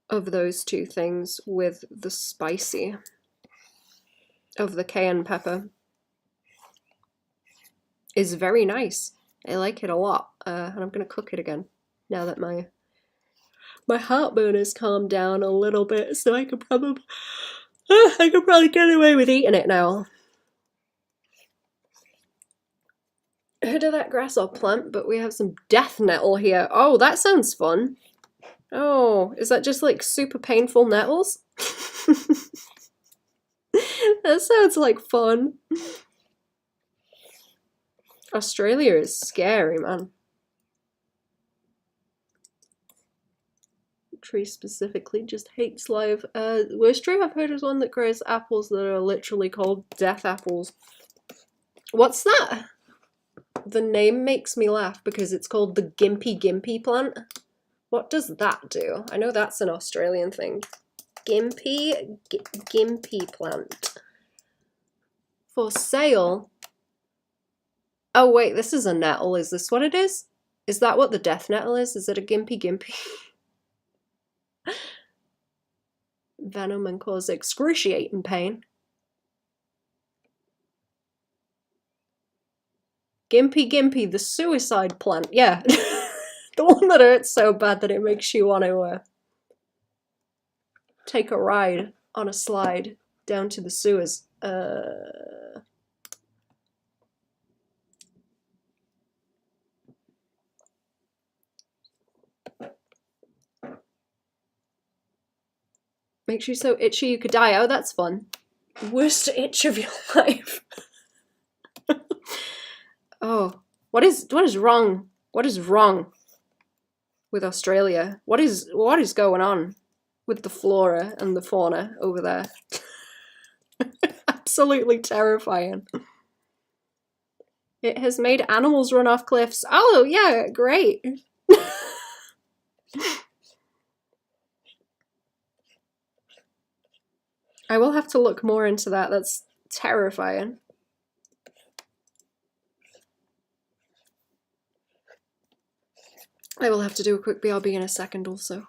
of those two things with the spicy of the cayenne pepper is very nice. I like it a lot. And I'm going to cook it again now that my heartburn has calmed down a little bit, so I could probably get away with eating it now. heard of that grass or plant, but we have some death nettle here. Oh, that sounds fun. Oh, is that just like super painful nettles? That sounds like fun. Australia is scary, man. Tree specifically just hates life. Worst tree I've heard is one that grows apples that are literally called death apples. What's that? The name makes me laugh because it's called the gimpy plant. What does that do? I know that's an Australian thing. Gimpy plant. For sale. Oh wait, this is a nettle. Is this what it is? Is that what the death nettle is? Is it a gimpy? Venom and cause excruciating pain. Gimpy, the suicide plant. Yeah. The one that hurts so bad that it makes you want to take a ride on a slide down to the sewers. Makes you so itchy you could die. Oh, that's fun. Worst itch of your life. Oh, what is wrong? What is wrong with Australia? What is going on with the flora and the fauna over there? Absolutely terrifying. It has made animals run off cliffs. Oh, yeah, great. I will have to look more into that. That's terrifying. I will have to do a quick BRB in a second also.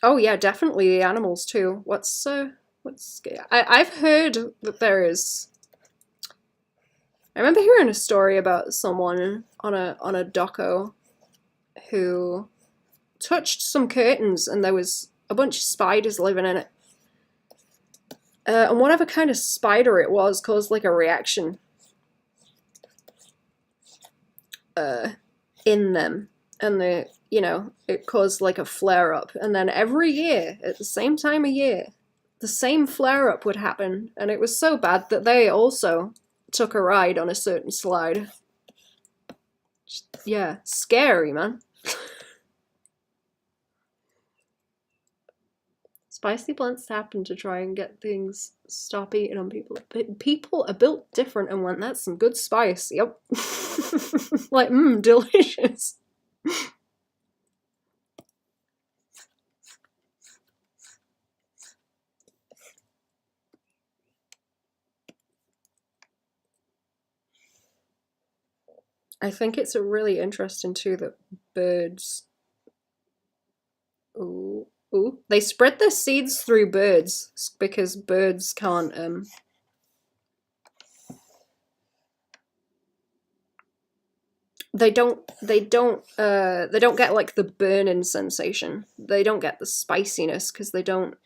Oh yeah, definitely the animals too. I've heard that there is. I remember hearing a story about someone on a doco who touched some curtains and there was a bunch of spiders living in it. And whatever kind of spider it was caused like a reaction in them. And it caused like a flare up. And then every year, at the same time of year, the same flare up would happen. And it was so bad that they also took a ride on a certain slide. Yeah, scary, man. Spicy plants happen to try and get things stop eating on people. But people are built different and want that's some good spice. Yep. Like, delicious. I think it's really interesting too that birds. Ooh. They spread their seeds through birds because birds can't they don't get like the burning sensation. They don't get the spiciness because they don't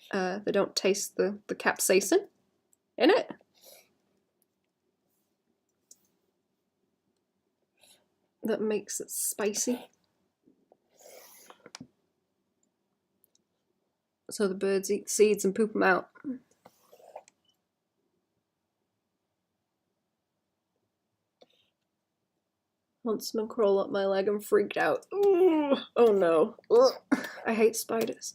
taste the capsaicin in it. That makes it spicy. So the birds eat seeds and poop them out. Huntsman crawl up my leg and freaked out. Ooh, oh no. Ugh. I hate spiders.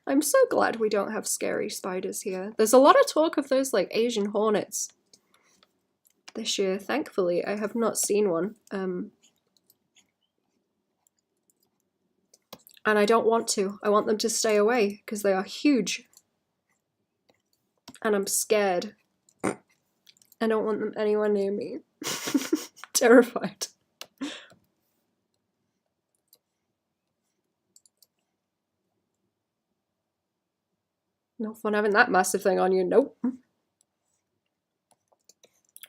I'm so glad we don't have scary spiders here. There's a lot of talk of those like Asian hornets this year. Thankfully, I have not seen one. And I don't want to. I want them to stay away because they are huge. And I'm scared. I don't want them anywhere near me. Terrified. No fun having that massive thing on you. Nope.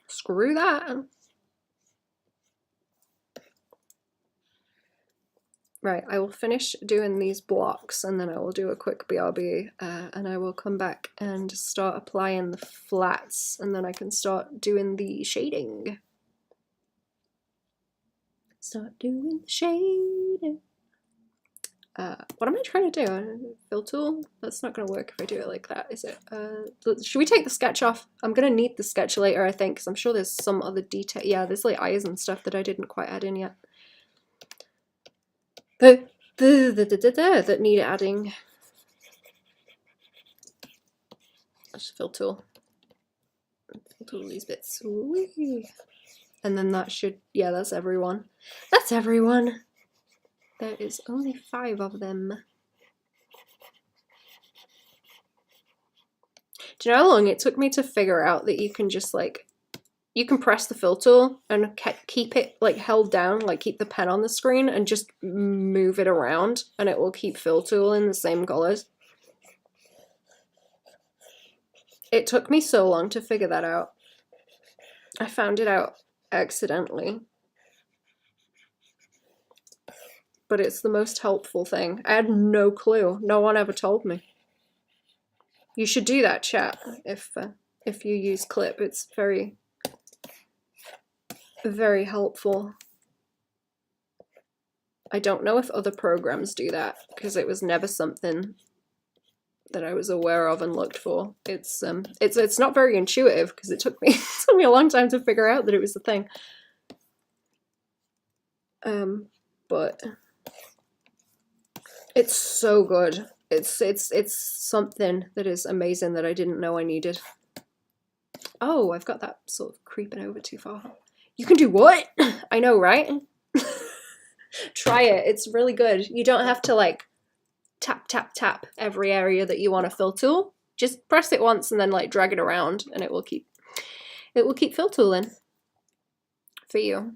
Screw that. Right, I will finish doing these blocks and then I will do a quick BRB and I will come back and start applying the flats and then I can start doing the shading. Start doing the shading. What am I trying to do? Fill tool? That's not going to work if I do it like that, is it? Should we take the sketch off? I'm going to need the sketch later, I think, because I'm sure there's some other detail. Yeah, there's like eyes and stuff that I didn't quite add in yet. That need adding. Let's fill tool. Fill tool these bits. Whee. And then that should, yeah, that's everyone. That's everyone. There is only 5 of them. Do you know how long it took me to figure out that you can just like, you can press the fill tool and keep it like held down, like keep the pen on the screen and just move it around and it will keep fill tool in the same colors. It took me so long to figure that out. I found it out accidentally. But it's the most helpful thing. I had no clue. No one ever told me. You should do that, chat, if you use Clip. It's very, very helpful. I don't know if other programs do that because it was never something that I was aware of and looked for. It's not very intuitive because it took me a long time to figure out that it was a thing. But it's so good. It's something that is amazing that I didn't know I needed. Oh, I've got that sort of creeping over too far. You can do what? I know, right? Try it. It's really good. You don't have to like tap, tap, tap every area that you want to fill tool. Just press it once and then like drag it around and it will keep fill tooling for you.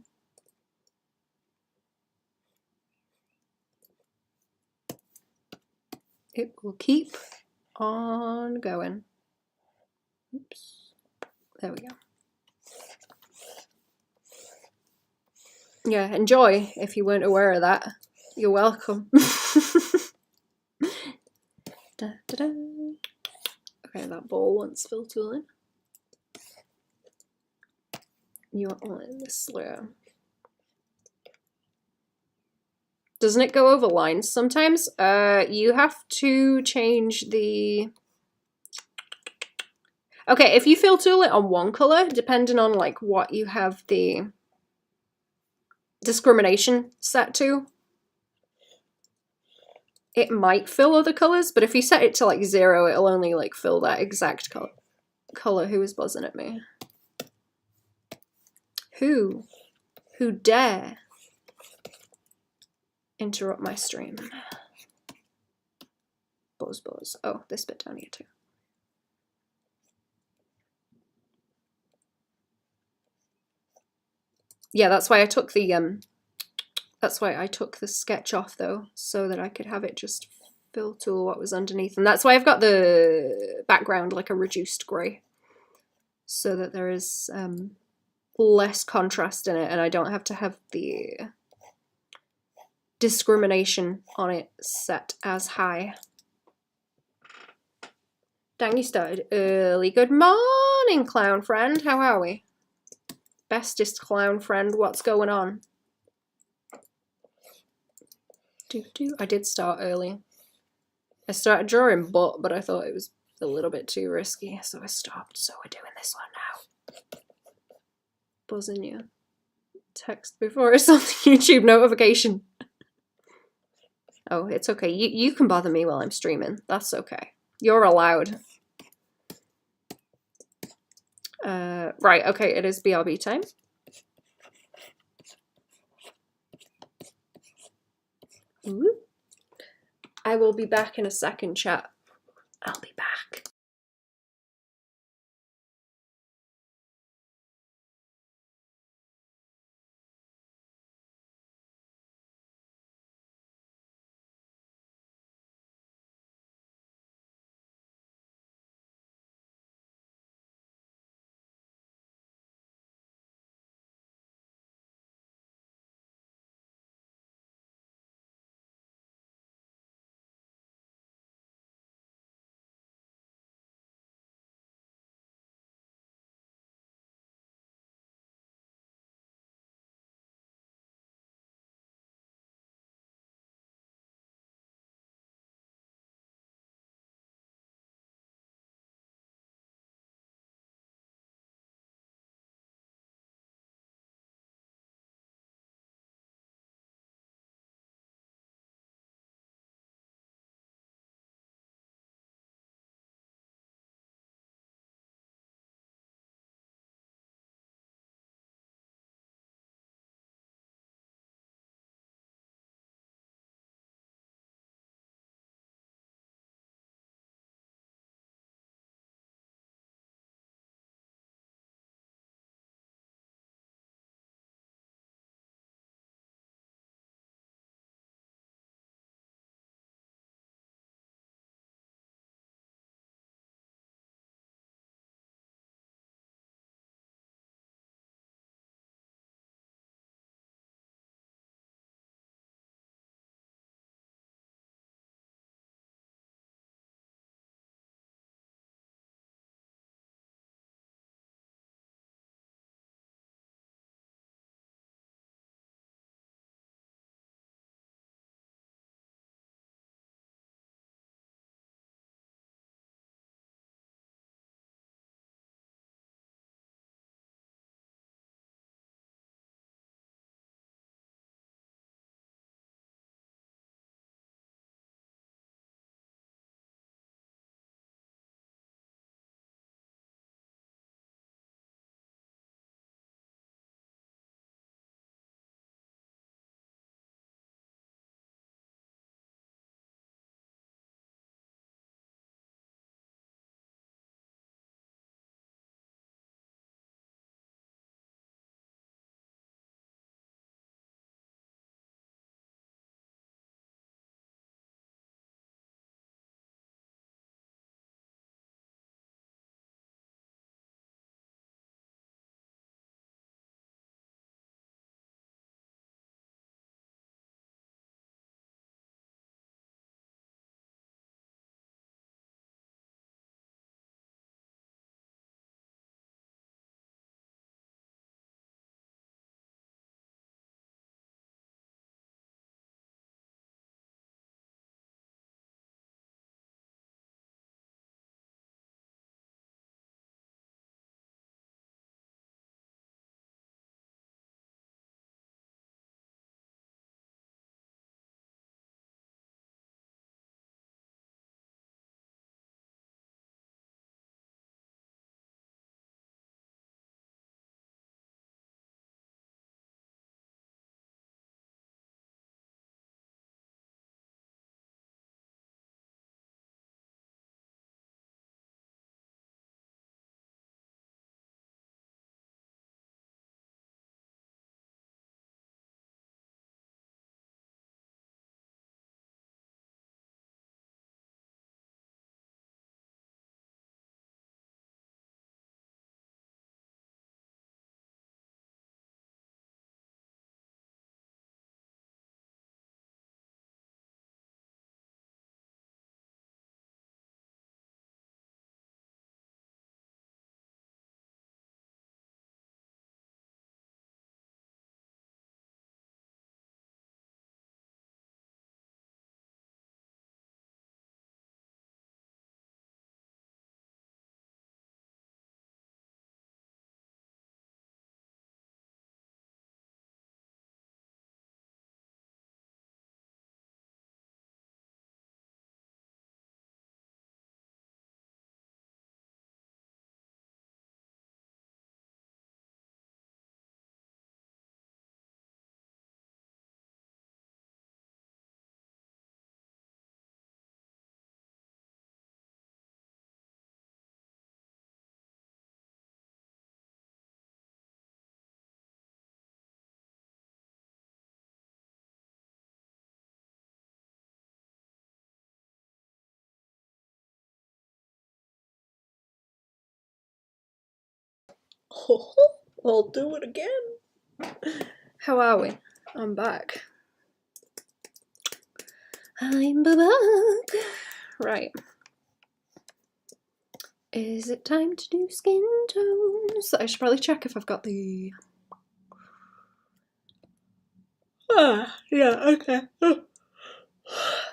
It will keep on going. Oops. There we go. Yeah, enjoy if you weren't aware of that. You're welcome. Da, da, da. Okay, that ball wants fill tooling. You want this slow. Doesn't it go over lines sometimes? You have to change the... Okay, if you fill tool it on one color, depending on like what you have the discrimination set to, it might fill other colors, but if you set it to like 0, it'll only like fill that exact color. Who is buzzing at me? Who dare interrupt my stream? Buzz. Oh, this bit down here too. Yeah, that's why I took the sketch off though, so that I could have it just fill tool what was underneath. And that's why I've got the background like a reduced grey, so that there is less contrast in it and I don't have to have the discrimination on it set as high. Dang, you started early. Good morning, clown friend. How are we? Bestest clown friend, what's going on? I did start early. I started drawing but I thought it was a little bit too risky, so I stopped. So we're doing this one now. Buzzing you. Text before I saw the YouTube notification. Oh, it's okay. You can bother me while I'm streaming. That's okay. You're allowed. Right, okay, it is BRB time. Ooh. I will be back in a second, chat. I'll be back. I'll do it again. How are we? I'm back. I'm back. Right. Is it time to do skin tones? I should probably check if I've got the... yeah, okay.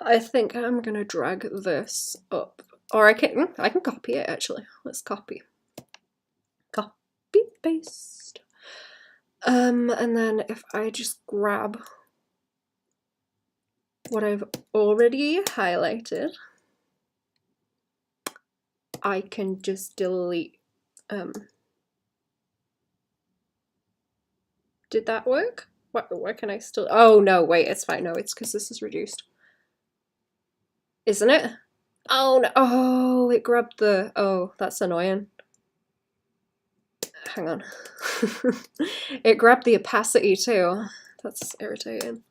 I think I'm gonna drag this up. Or I can copy it actually. Let's copy. Copy, paste. And then if I just grab what I've already highlighted, I can just delete. Did that work? Why can I still? Oh no, wait, it's fine. No, it's because this is reduced. Isn't it? Oh no, oh, it grabbed the, oh, that's annoying. Hang on. It grabbed the opacity too. That's irritating.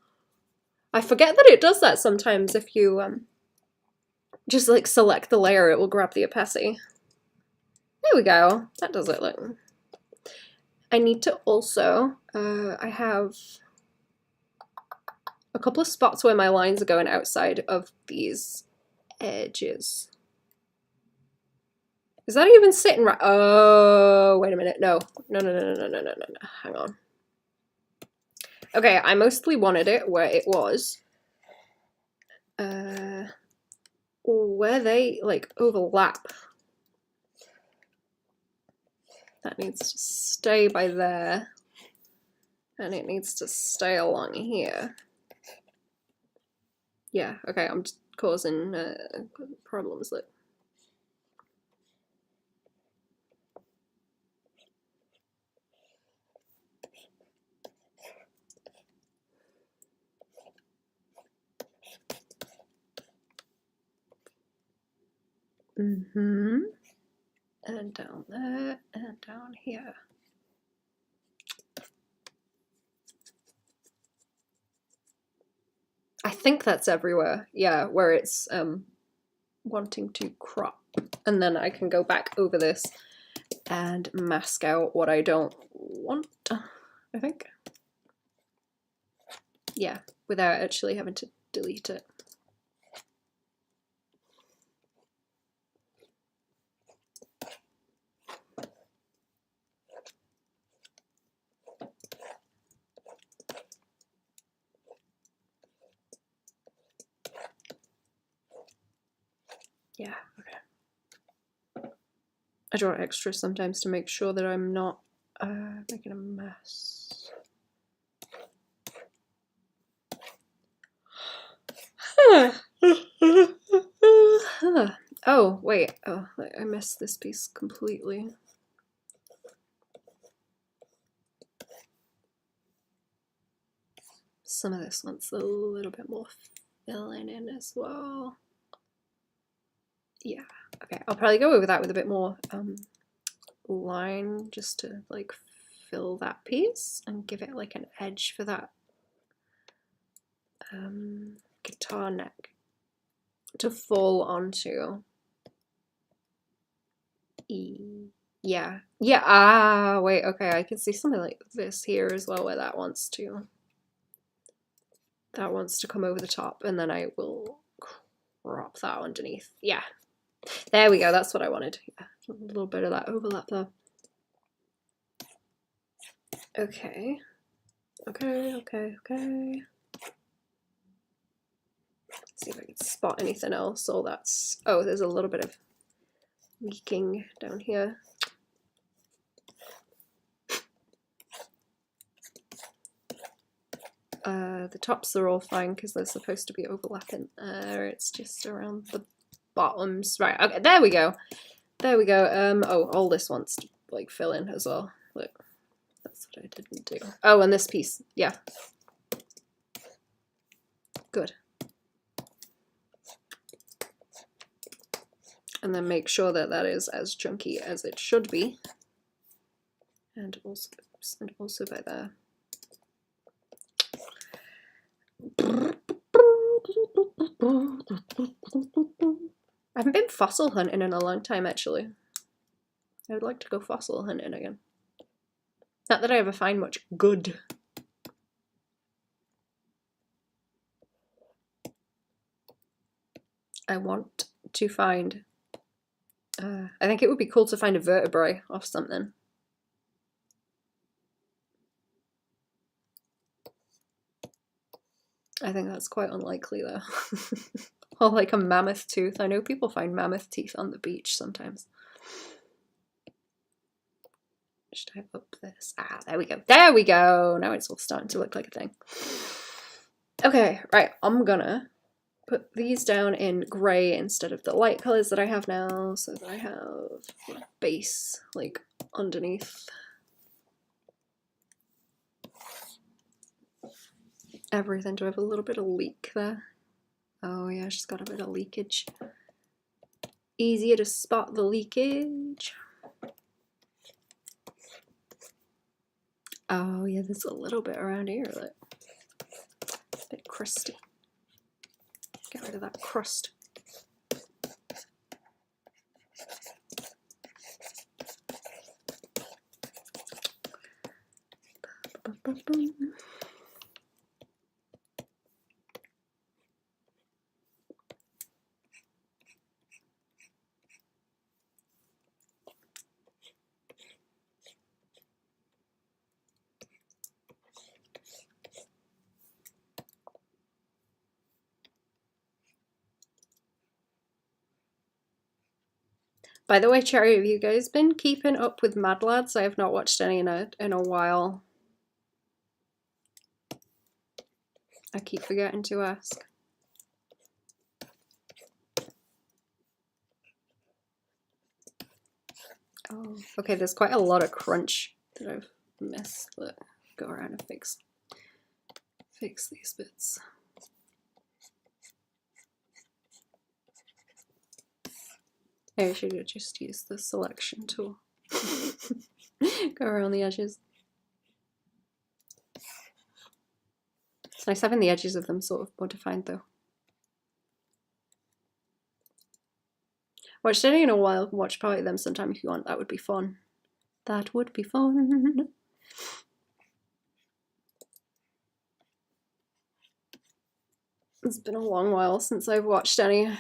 I forget that it does that sometimes. If you just like select the layer, it will grab the opacity. There we go. That does it. Look. I need to also, I have a couple of spots where my lines are going outside of these edges. Is that even sitting right? Oh, wait a minute. No. No. Hang on. Okay, I mostly wanted it where it was. Where they like overlap. That needs to stay by there. And it needs to stay along here. Yeah, okay, I'm just causing problems. Look. And down there, and down here. I think that's everywhere. Yeah, where it's wanting to crop. And then I can go back over this and mask out what I don't want, I think. Yeah, without actually having to delete it. Yeah, okay. I draw extra sometimes to make sure that I'm not making a mess. Oh, wait. Oh, I missed this piece completely. Some of this wants a little bit more filling in as well. Yeah, okay. I'll probably go over that with a bit more line just to like fill that piece and give it like an edge for that guitar neck to fall onto. Yeah. Yeah, ah, wait, okay, I can see something like this here as well where that wants to come over the top, and then I will crop that underneath. Yeah. There we go, that's what I wanted. Yeah, a little bit of that overlap there. Okay. Okay. See if I can spot anything else. Oh, that's, oh, there's a little bit of leaking down here. The tops are all fine because they're supposed to be overlapping there. It's just around the bottoms. Right, okay, there we go. There we go. Oh, all this wants to like fill in as well. Look, that's what I didn't do. Oh, and this piece, yeah. Good. And then make sure that that is as chunky as it should be. And also by there. I haven't been fossil hunting in a long time, actually. I would like to go fossil hunting again. Not that I ever find much good. I want to find... I think it would be cool to find a vertebrae off something. I think that's quite unlikely though. Or like a mammoth tooth. I know people find mammoth teeth on the beach sometimes. Should I up this? Ah, there we go. There we go. Now it's all starting to look like a thing. Okay, right. I'm gonna put these down in grey instead of the light colours that I have now, so that I have a base like underneath everything. Do I have a little bit of leak there? Oh yeah, she's got a bit of leakage. Easier to spot the leakage. Oh yeah, there's a little bit around here, look. It's a bit crusty. Get rid of that crust. By the way, Cherry, have you guys been keeping up with Mad Lads? I have not watched any in a while. I keep forgetting to ask. Oh, okay, there's quite a lot of crunch that I've missed. But go around and fix these bits. I should have just used the selection tool. Go around the edges. It's nice having the edges of them sort of more defined though. Watched any in a while. Watch part of them sometime if you want. That would be fun. That would be fun. It's been a long while since I've watched any.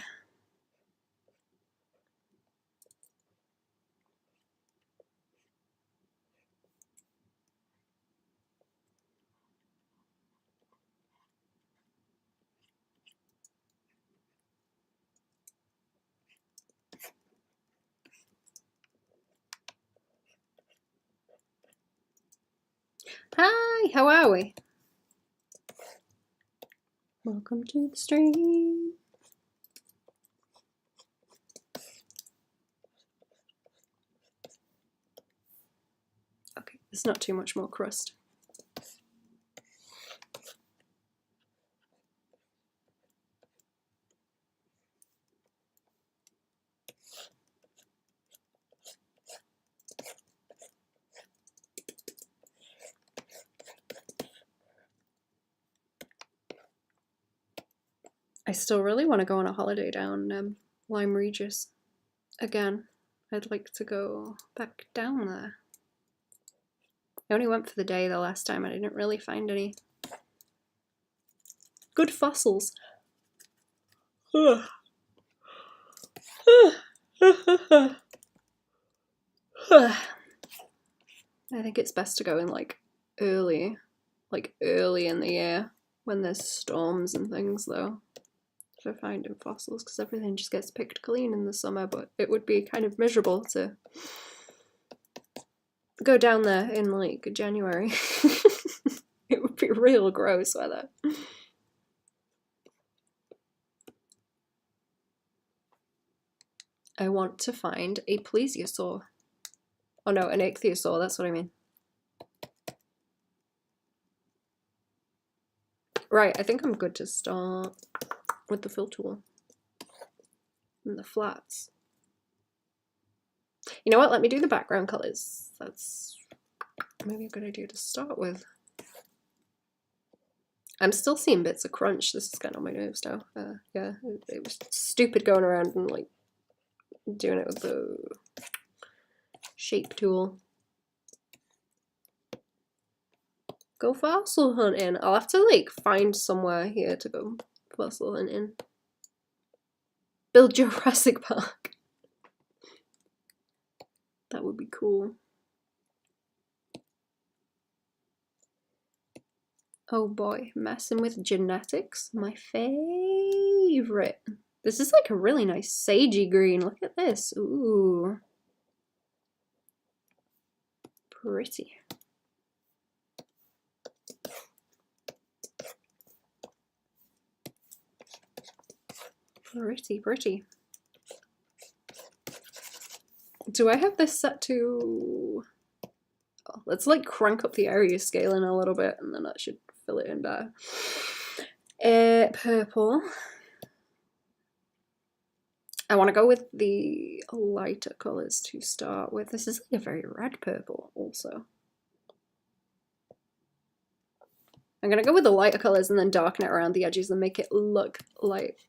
Hi, how are we? Welcome to the stream. Okay, there's not too much more crust. I still really want to go on a holiday down Lyme Regis again. I'd like to go back down there. I only went for the day the last time and I didn't really find any good fossils. I think it's best to go in like early in the year when there's storms and things though. For finding fossils, because everything just gets picked clean in the summer, but it would be kind of miserable to go down there in like January. It would be real gross weather. I want to find a plesiosaur. Oh no, an ichthyosaur, that's what I mean. Right, I think I'm good to start with the fill tool and the flats. You know what, let me do the background colours. That's maybe a good idea to start with. I'm still seeing bits of crunch. This is kind of on my nerves now. Yeah, it was stupid going around and like doing it with the shape tool. Go fossil hunting. I'll have to like find somewhere here to go fossil hunting. Build Jurassic Park. That would be cool. Oh boy, messing with genetics, my favorite. This is like a really nice sagey green. Look at this. Ooh. Pretty. Pretty, pretty. Do I have this set to... Oh, let's like crank up the area scaling a little bit and then that should fill it in better. Purple. I want to go with the lighter colours to start with. This is like a very red purple also. I'm going to go with the lighter colours and then darken it around the edges and make it look like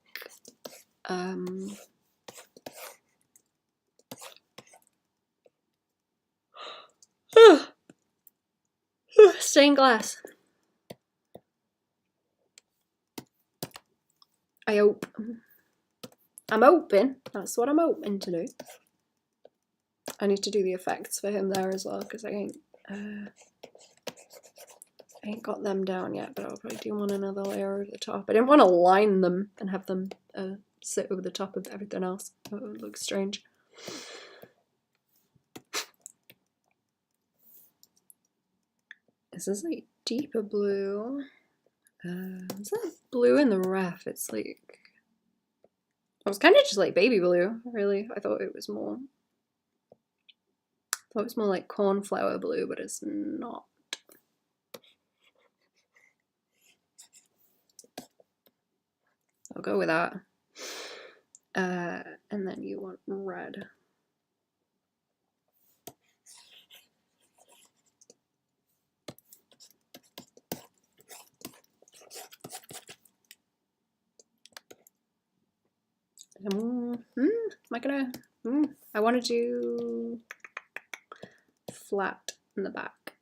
stained glass. I hope. I'm hoping. That's what I'm hoping to do. I need to do the effects for him there as well because I ain't got them down yet, but I'll probably do one another layer over the top. I didn't want to line them and have them sit over the top of everything else. That would look strange. This is like deeper blue. Is that blue in the ref? It's like... It was kind of just like baby blue, really. I thought it was more... like cornflower blue, but it's not. I'll go with that. And then you want red. Am I gonna? I want to do flat in the back.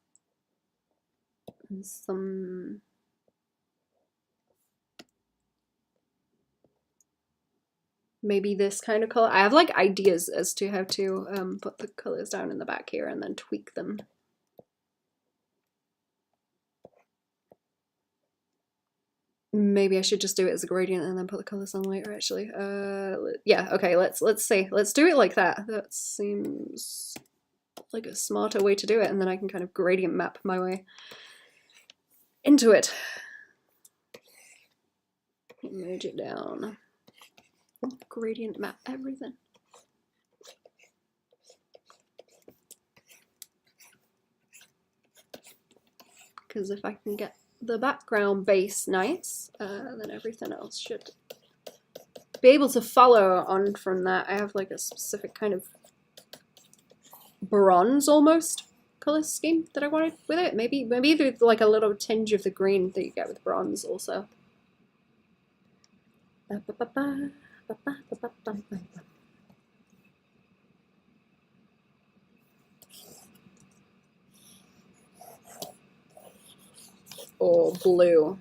And some. Maybe this kind of color. I have like ideas as to how to put the colors down in the back here and then tweak them. Maybe I should just do it as a gradient and then put the colors on later, actually. Yeah, okay, let's see. Let's do it like that. That seems like a smarter way to do it, and then I can kind of gradient map my way into it. Merge it down. Gradient map everything. Because if I can get the background base nice, then everything else should be able to follow on from that. I have like a specific kind of bronze almost color scheme that I wanted with it. Maybe there's like a little tinge of the green that you get with bronze also. Or blue,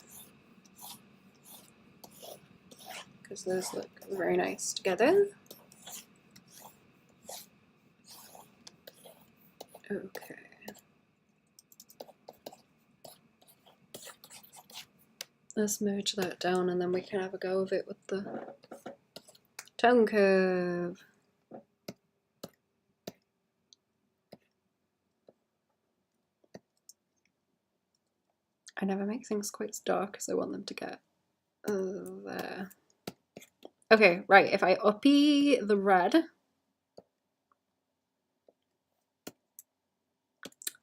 because those look very nice together. Okay. Let's merge that down and then we can have a go of it with the tone curve. I never make things quite as dark as I want them to get. There. Okay, right, if I uppy the red,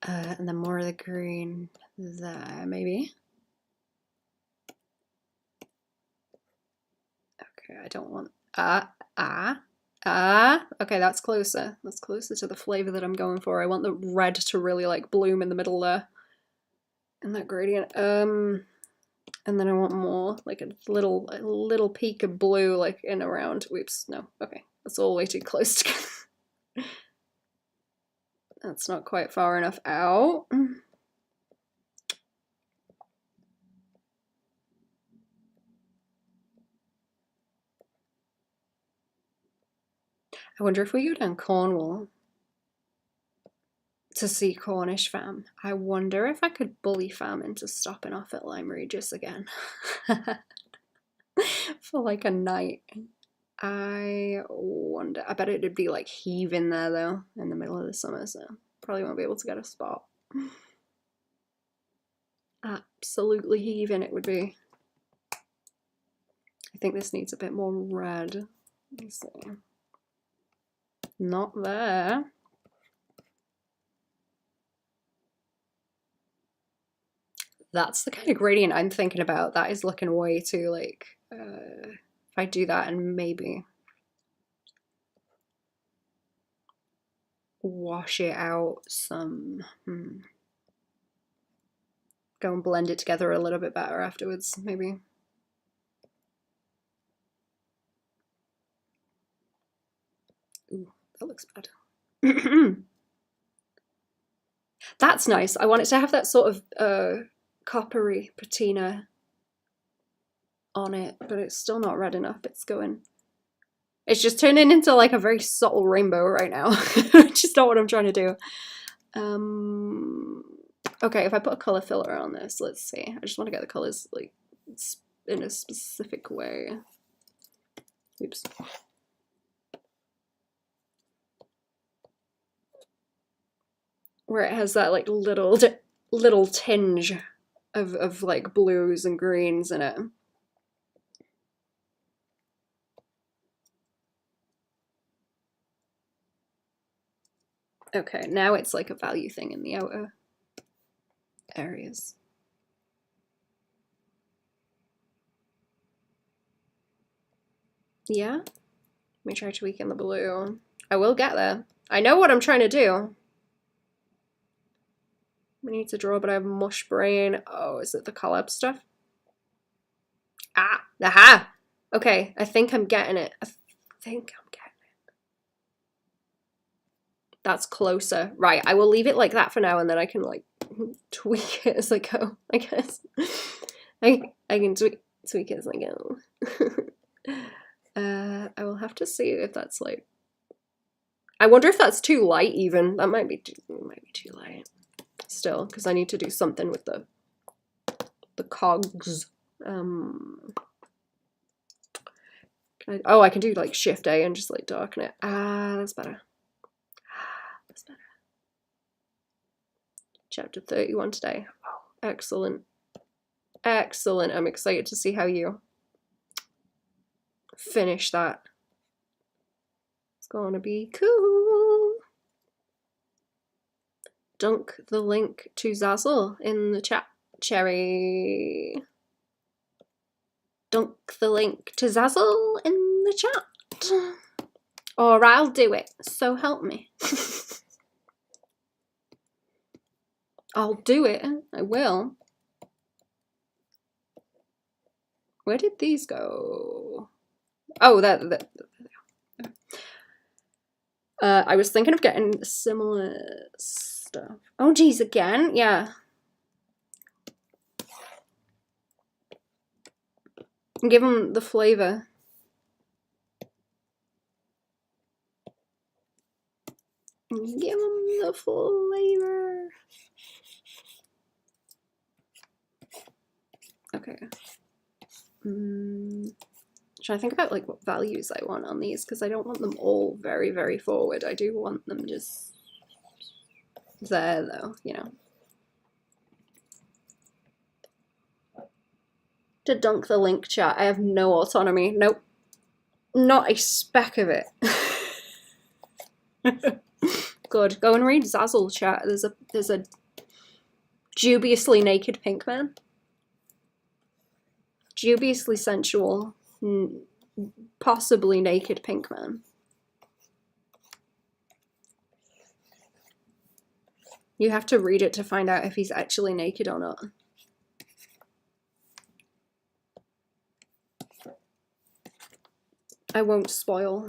and then more of the green there, maybe. Okay, I don't want, okay, that's closer. That's closer to the flavor that I'm going for. I want the red to really like bloom in the middle there. And that gradient, and then I want more, like a little peak of blue, like in around. Whoops, no, okay, that's all way too close together. That's not quite far enough out. I wonder if we go down Cornwall to see Cornish fam. I wonder if I could bully fam into stopping off at Lyme Regis again. For like a night. I wonder. I bet it'd be like heaving there though in the middle of the summer, so probably won't be able to get a spot. Absolutely heaving it would be. I think this needs a bit more red. Let me see. Not there. That's the kind of gradient I'm thinking about. That is looking way too like, if I do that and maybe wash it out some, go and blend it together a little bit better afterwards, maybe. Ooh, that looks bad. That's nice. I want it to have that sort of coppery patina on it, but it's still not red enough. It's just turning into like a very subtle rainbow right now, which is not what I'm trying to do. Okay, if I put a color filler on this, let's see. I just want to get the colors like in a specific way. Oops. Where it has that like little tinge of like blues and greens in it. Okay, now it's like a value thing in the outer areas. Yeah? Let me try tweaking the blue. I will get there. I know what I'm trying to do. I need to draw, but I have mush brain. Oh, is it the collab stuff? Ah, aha! Okay, I think I'm getting it. I think I'm getting it. That's closer. Right, I will leave it like that for now, and then I can like tweak it as I go, I guess. I can tweak it as I go. I will have to see if that's like... I wonder if that's too light even. That might be too light. Still, because I need to do something with the cogs. I can do like Shift A and just like darken it. Ah, that's better. That's better. Chapter 31 today. Oh, excellent. Excellent. I'm excited to see how you finish that. It's gonna be cool. Dunk the link to Zazzle in the chat, Cherry. Dunk the link to Zazzle in the chat. Or I'll do it, so help me. I'll do it, I will. Where did these go? Oh, there. I was thinking of getting similar stuff. Oh, geez, again? Yeah. And give them the flavor. Give them the flavor. Okay. Should I think about like what values I want on these? Because I don't want them all very, very forward. I do want them just there though, you know. To dunk the link, chat. I have no autonomy. Nope. Not a speck of it. Good. Go and read Zazzle, chat. There's a dubiously naked pink man. Dubiously sensual, possibly naked pink man. You have to read it to find out if he's actually naked or not. I won't spoil.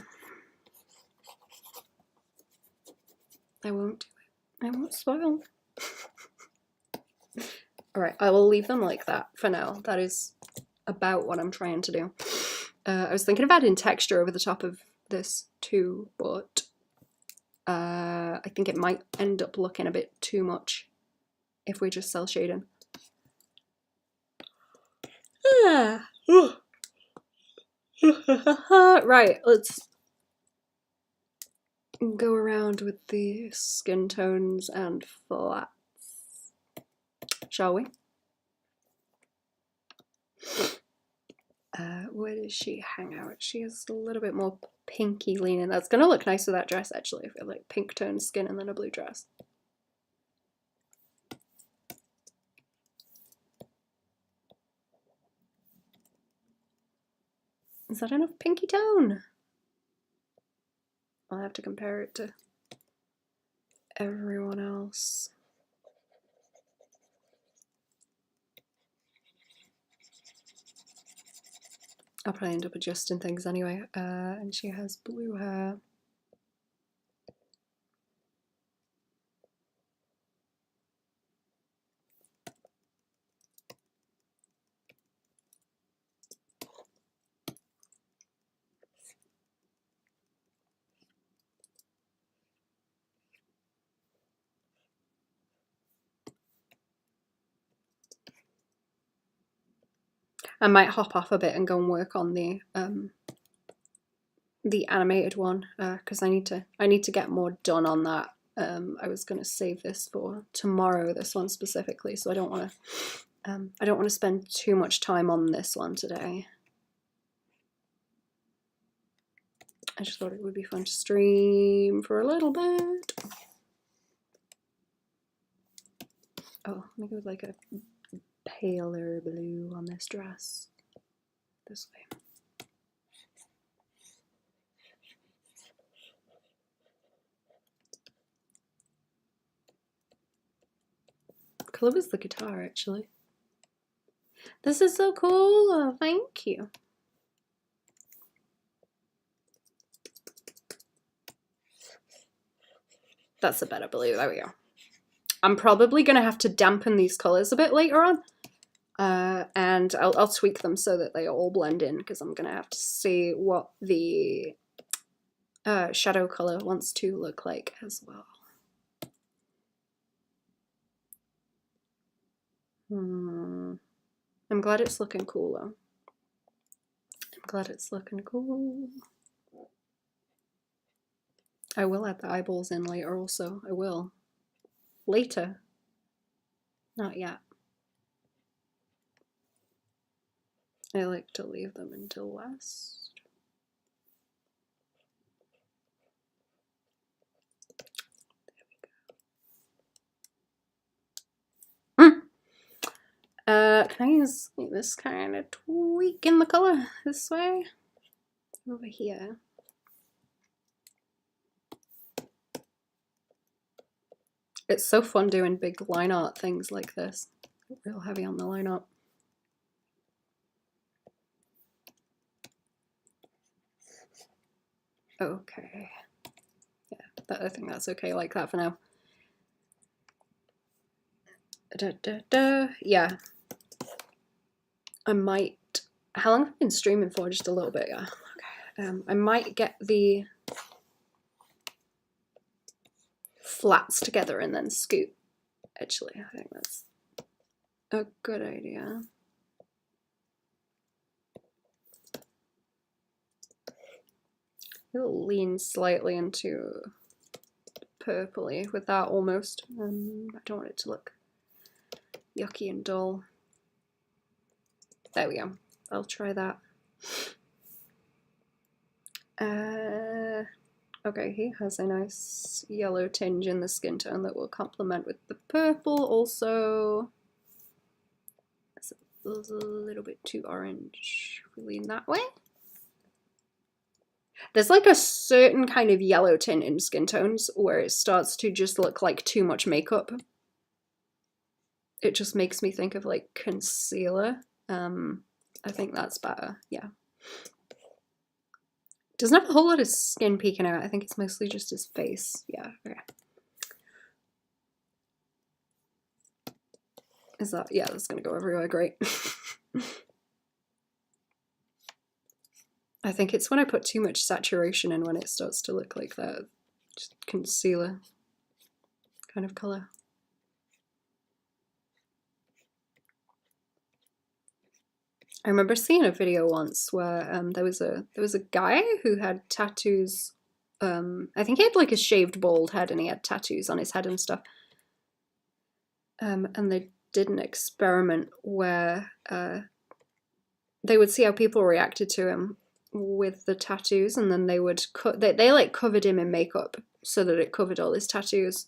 I won't do it. I won't spoil. Alright, I will leave them like that for now. That is about what I'm trying to do. I was thinking of adding texture over the top of this too, but I think it might end up looking a bit too much if we just cell shading. Right, let's go around with the skin tones and flats, shall we? Where does she hang out? She is a little bit more pinky leaning. That's gonna look nice with that dress actually, if you're like pink toned skin and then a blue dress. Is that enough pinky tone? I'll have to compare it to everyone else. I'll probably end up adjusting things anyway. And she has blue hair. I might hop off a bit and go and work on the animated one because I need to get more done on that. I was going to save this for tomorrow, this one specifically, so I don't want to spend too much time on this one today. I just thought it would be fun to stream for a little bit. Oh, let me go with like a paler blue on this dress. This way. Colour was the guitar, actually. This is so cool. Oh, thank you. That's a better blue. There we go. I'm probably going to have to dampen these colours a bit later on. And I'll tweak them so that they all blend in, because I'm going to have to see what the shadow colour wants to look like as well. I'm glad it's looking cool though. I'm glad it's looking cool. I will add the eyeballs in later also. I will. Later. Not yet. I like to leave them until last. There we go. Can I use this kind of tweak in the color this way? Over here. It's so fun doing big line art things like this. Real heavy on the line art. Okay. Yeah, I think that's okay like that for now. Yeah. I might. How long have I been streaming for? Just a little bit, yeah. Okay. I might get the flats together and then scoop. Actually, I think that's a good idea. It'll lean slightly into purpley with that almost. I don't want it to look yucky and dull. There we go. I'll try that. Okay, he has a nice yellow tinge in the skin tone that will complement with the purple. Also, it's a little bit too orange. We lean that way. There's like a certain kind of yellow tint in skin tones where it starts to just look like too much makeup. It just makes me think of like concealer. I think that's better, yeah. Doesn't have a whole lot of skin peeking out. I think it's mostly just his face. Yeah, okay. Is that, yeah, that's gonna go everywhere, great. I think it's when I put too much saturation in when it starts to look like that. Just concealer kind of colour. I remember seeing a video once where there was a guy who had tattoos. I think he had like a shaved bald head and he had tattoos on his head and stuff. And they did an experiment where they would see how people reacted to him with the tattoos, and then they would they like covered him in makeup so that it covered all his tattoos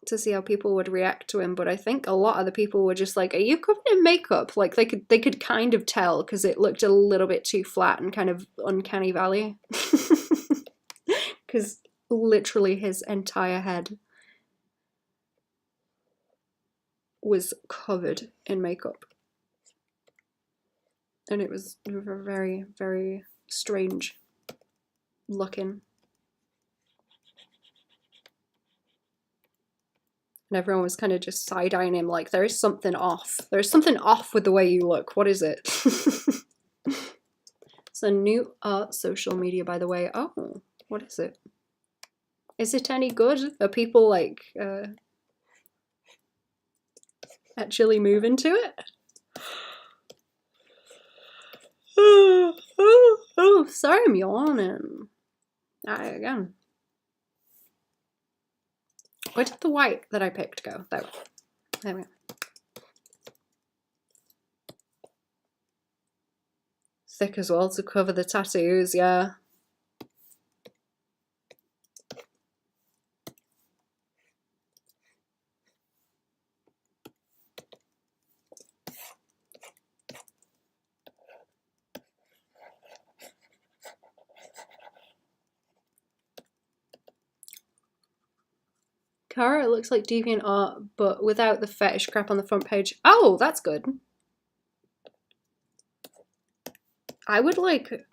to see how people would react to him. But I think a lot of the people were just like, "Are you covered in makeup?" Like they could kind of tell because it looked a little bit too flat and kind of uncanny valley. Because literally his entire head was covered in makeup. And it was very, very strange looking. And everyone was kind of just side-eyeing him like, there is something off. There's something off with the way you look. What is it? It's a new art social media, by the way. Oh, what is it? Is it any good? Are people like actually moving to it? Oh, sorry, I'm yawning. Again. Where did the white that I picked go? There we go. Thick as well to cover the tattoos, yeah. Cara, it looks like DeviantArt, but without the fetish crap on the front page. Oh, that's good. I would like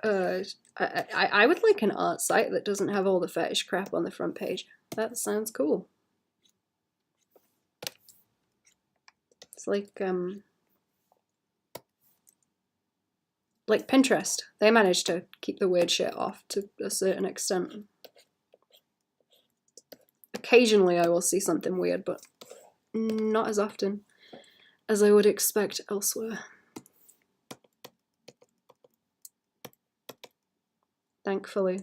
I would like an art site that doesn't have all the fetish crap on the front page. That sounds cool. It's like Pinterest. They managed to keep the weird shit off to a certain extent. Occasionally I will see something weird, but not as often as I would expect elsewhere. Thankfully.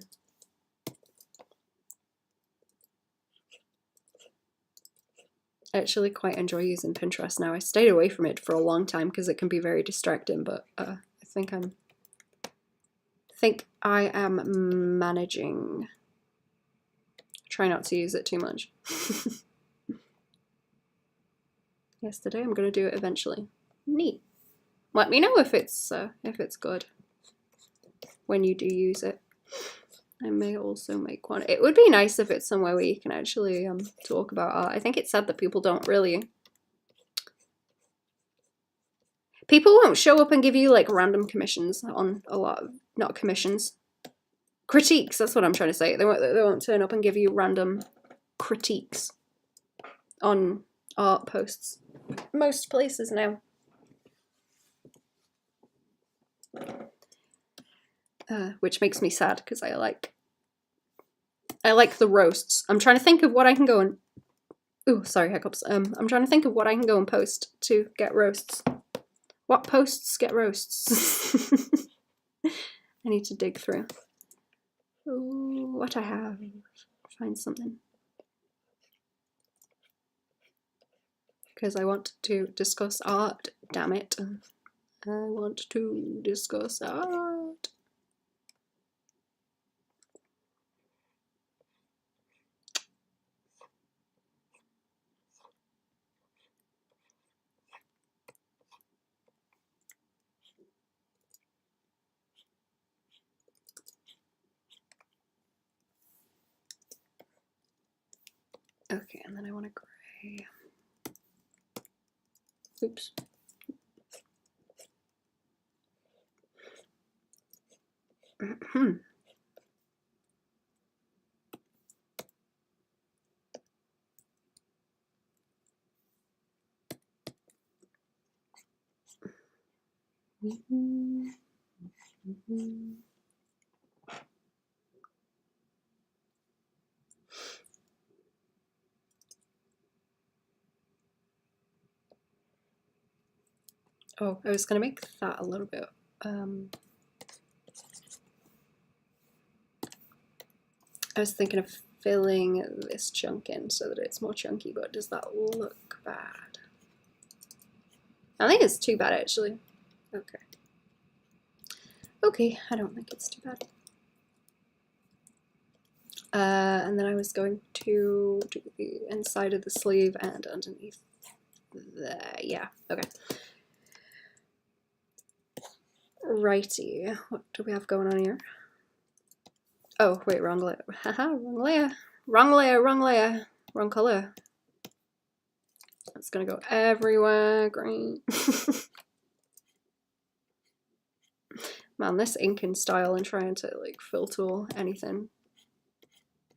I actually quite enjoy using Pinterest now. I stayed away from it for a long time because it can be very distracting, but I think I am managing. Try not to use it too much. Yesterday, I'm gonna do it eventually. Neat. Let me know if it's good when you do use it. I may also make one. It would be nice if it's somewhere where you can actually talk about art. I think it's sad that people don't really. People won't show up and give you like random commissions on a lot of, not commissions, critiques. That's what I'm trying to say. They won't turn up and give you random critiques on art posts. Most places now. Which makes me sad because I like the roasts. I'm trying to think of what I can go and. Ooh, sorry, hiccups. I'm trying to think of what I can go and post to get roasts. What posts get roasts? I need to dig through. Ooh, what I have. Find something. Because I want to discuss art, damn it. I want to discuss art. Okay, and then I want a gray. Oops. Mm-hmm. Oh, I was gonna make that a little bit. I was thinking of filling this chunk in so that it's more chunky, but does that look bad? I think it's too bad actually. Okay. Okay, I don't think it's too bad. And then I was going to do the inside of the sleeve and underneath there. Yeah, okay. Righty, what do we have going on here? Oh, wait, wrong layer. Haha, wrong layer. Wrong layer, wrong layer. Wrong color. It's gonna go everywhere. Green. Man, this inking style and trying to like fill tool anything,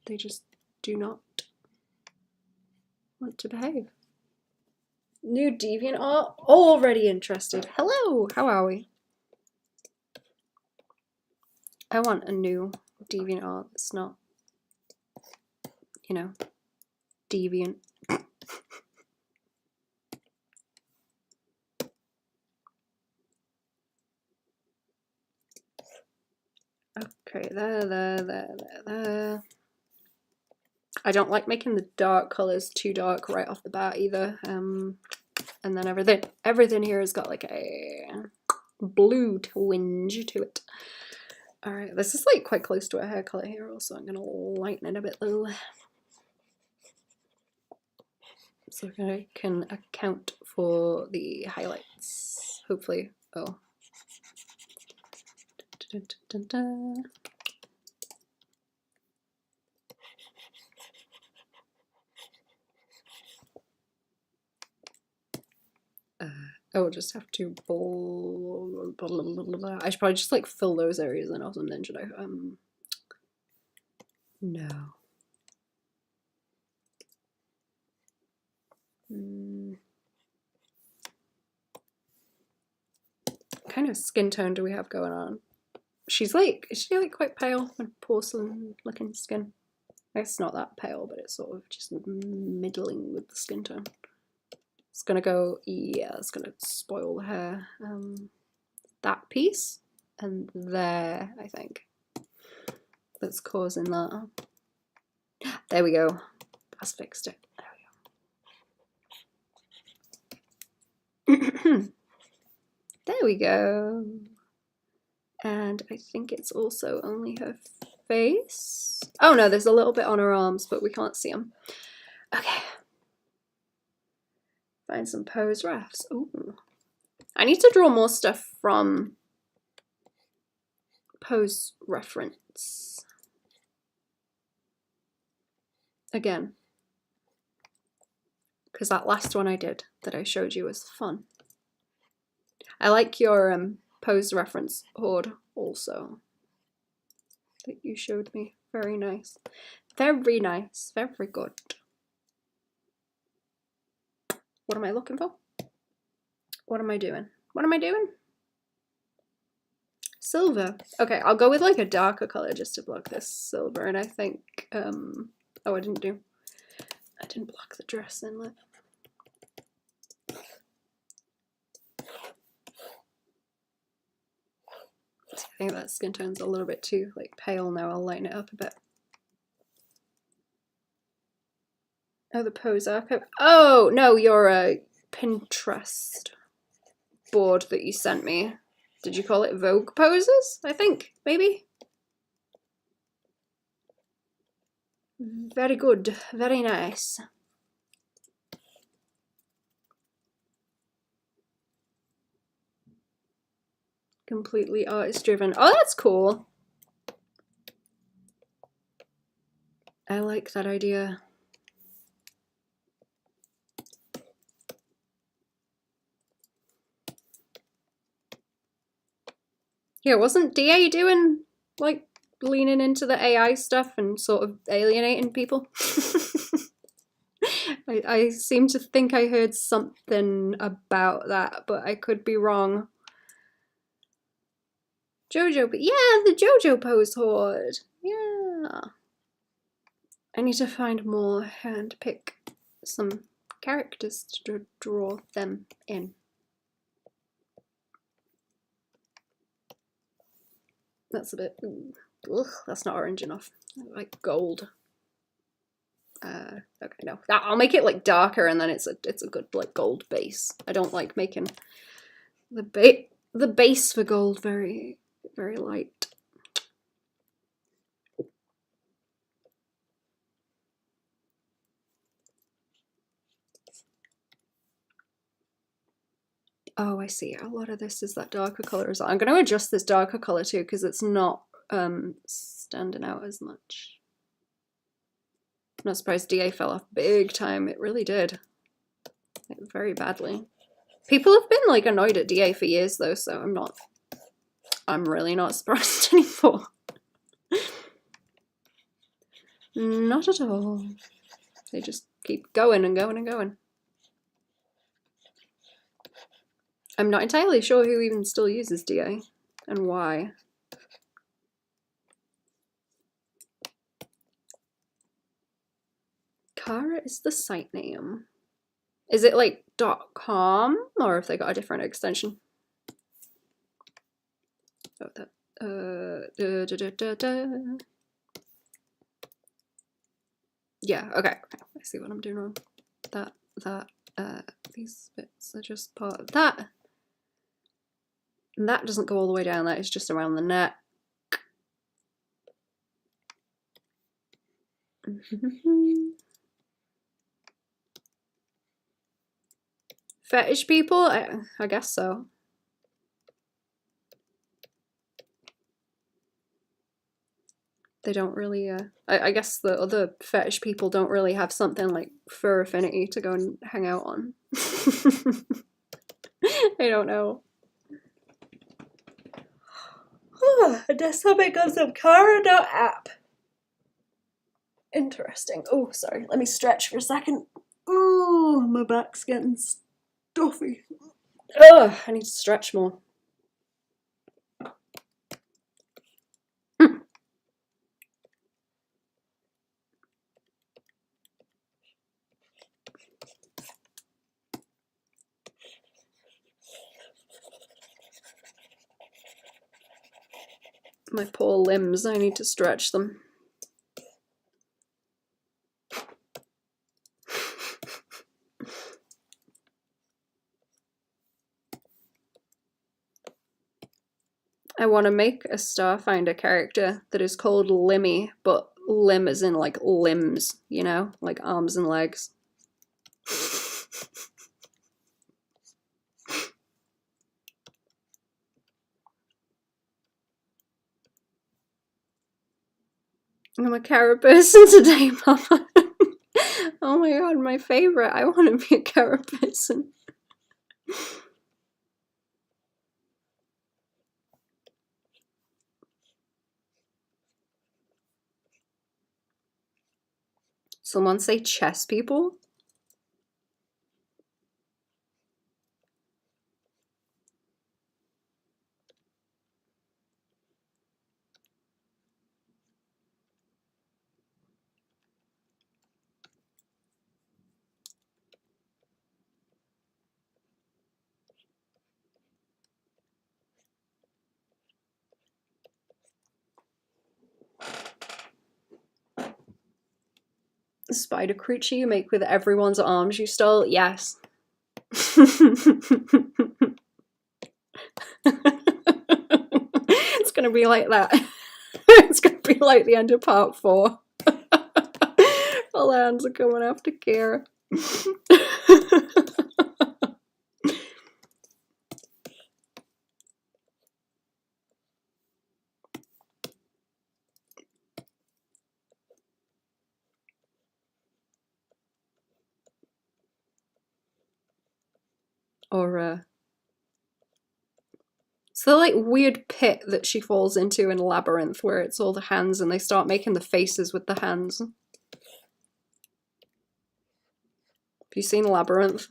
they just do not want to behave. New deviant art, already interested. Hello, how are we? I want a new deviant art that's not, you know, deviant. Okay, there. I don't like making the dark colors too dark right off the bat either. And then everything here has got like a blue twinge to it. All right, this is like quite close to a hair color here. Also, I'm gonna lighten it a bit though, so I can account for the highlights. Hopefully, oh. Dun, dun, dun, dun. I will just have to I should probably just like fill those areas in or something, should I? No. What kind of skin tone do we have going on? She's like, is she like quite pale and porcelain looking skin? It's not that pale, but it's sort of just middling with the skin tone. It's gonna go, yeah, it's gonna spoil the hair. That piece and there, I think, that's causing that. There we go. That's fixed it. There we go. There we go. And I think it's also only her face. Oh no, there's a little bit on her arms, but we can't see them. Okay. Find some pose refs. Ooh. I need to draw more stuff from pose reference. Again. Because that last one I did that I showed you was fun. I like your pose reference hoard also that you showed me. Very nice. Very nice. Very good. What am I looking for? What am I doing? What am I doing? Silver. Okay, I'll go with like a darker color just to block this silver. And I think, oh, I didn't block the dress inlet. I think that skin tone's a little bit too like pale now. I'll lighten it up a bit. Oh, the pose archive. Oh, no, your Pinterest board that you sent me. Did you call it Vogue Poses? I think, maybe. Very good. Very nice. Completely artist driven. Oh, that's cool. I like that idea. Yeah, wasn't DA doing like leaning into the AI stuff and sort of alienating people? I seem to think I heard something about that, but I could be wrong. Jojo, but yeah, the Jojo pose horde. Yeah. I need to find more and pick some characters to draw them in. That's a bit. Ugh, that's not orange enough. I like gold. Okay, no, I'll make it like darker, and then it's a good like gold base. I don't like making the base for gold very light. Oh, I see. A lot of this is that darker color as well. I'm going to adjust this darker color too because it's not standing out as much. I'm not surprised DA fell off big time. It really did. Very badly. People have been like annoyed at DA for years though, so I'm really not surprised anymore. Not at all. They just keep going and going and going. I'm not entirely sure who even still uses DA and why. Kara is the site name. Is it like .com or if they got a different extension? Oh, that. Yeah, okay. I see what I'm doing wrong. These bits are just part of that. And that doesn't go all the way down, that is just around the neck. Fetish people? I guess so. They don't really, I guess the other fetish people don't really have something like fur affinity to go and hang out on. I don't know. A desktop becomes of Kara.app. Interesting. Oh, sorry. Let me stretch for a second. Ooh, my back's getting stuffy. Ugh, I need to stretch more. My poor limbs, I need to stretch them. I want to make a Starfinder character that is called Limmy, but limb as in like limbs, you know? Like arms and legs. I'm a Kara person today, Mama. Oh my god, my favourite. I want to be a Kara person. Someone say chess people? The spider creature you make with everyone's arms you stole? Yes. It's gonna be like that. It's gonna be like the end of part 4. All the hands are coming after Kara. Or it's the like weird pit that she falls into in Labyrinth where it's all the hands and they start making the faces with the hands. Have you seen Labyrinth?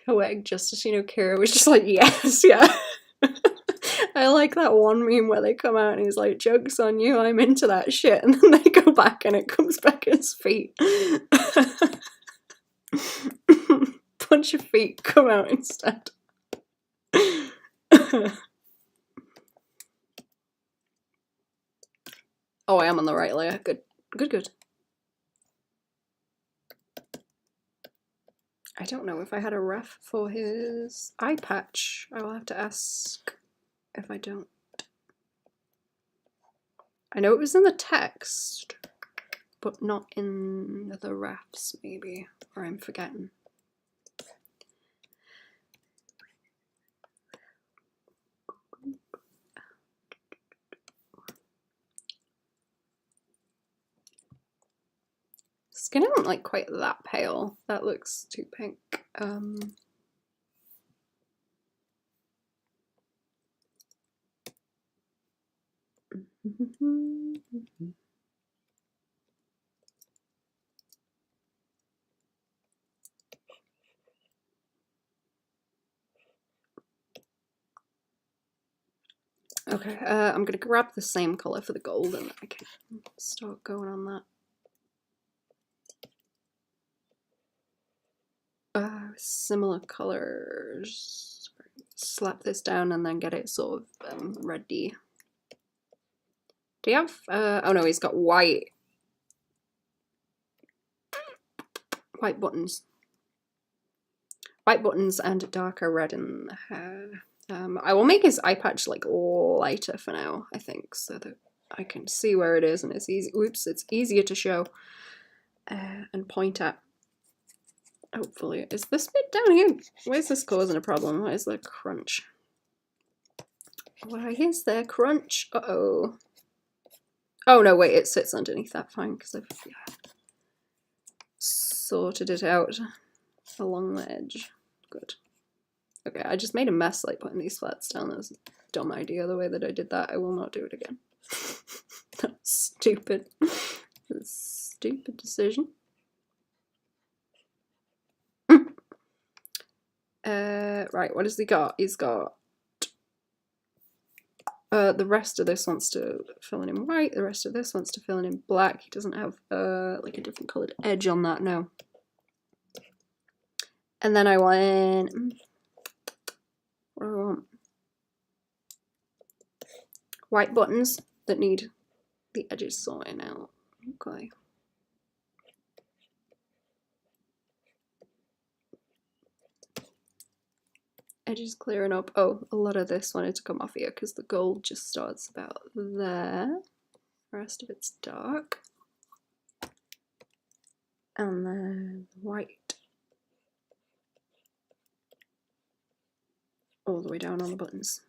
Poetic justice, you know, Kira was just like, yes, yeah. I like that one meme where they come out and he's like, joke's on you, I'm into that shit. And then they go back and it comes back at his feet. Bunch of feet come out instead. Oh, I am on the right layer. Good, good, good. I don't know if I had a ref for his eye patch. I will have to ask if I don't. I know it was in the text, but not in the refs, maybe, or I'm forgetting. Skin isn't like quite that pale. That looks too pink. Okay, I'm gonna grab the same color for the gold and I can start going on that. Similar colors. Slap this down and then get it sort of ready. Do you have, oh no, he's got white buttons. White buttons and darker red in the hair. I will make his eye patch like lighter for now, I think, so that I can see where it is and it's easy. Oops, it's easier to show and point at. Hopefully, is this bit down here? Why is this causing a problem? Why is there crunch? Why is there crunch? Uh-oh. Oh no, wait, it sits underneath that, fine, because I've sorted it out along the edge. Good. Okay, I just made a mess like putting these flats down. That was a dumb idea the way that I did that. I will not do it again. That's stupid. That's a stupid decision. Right, what has he got? He's got the rest of this wants to fill in white, the rest of this wants to fill in black. He doesn't have like a different coloured edge on that, no. And then I want, what do I want? White buttons that need the edges sorting out. Okay. Edges clearing up. Oh, a lot of this wanted to come off here because the gold just starts about there. The rest of it's dark. And then white. All the way down on the buttons.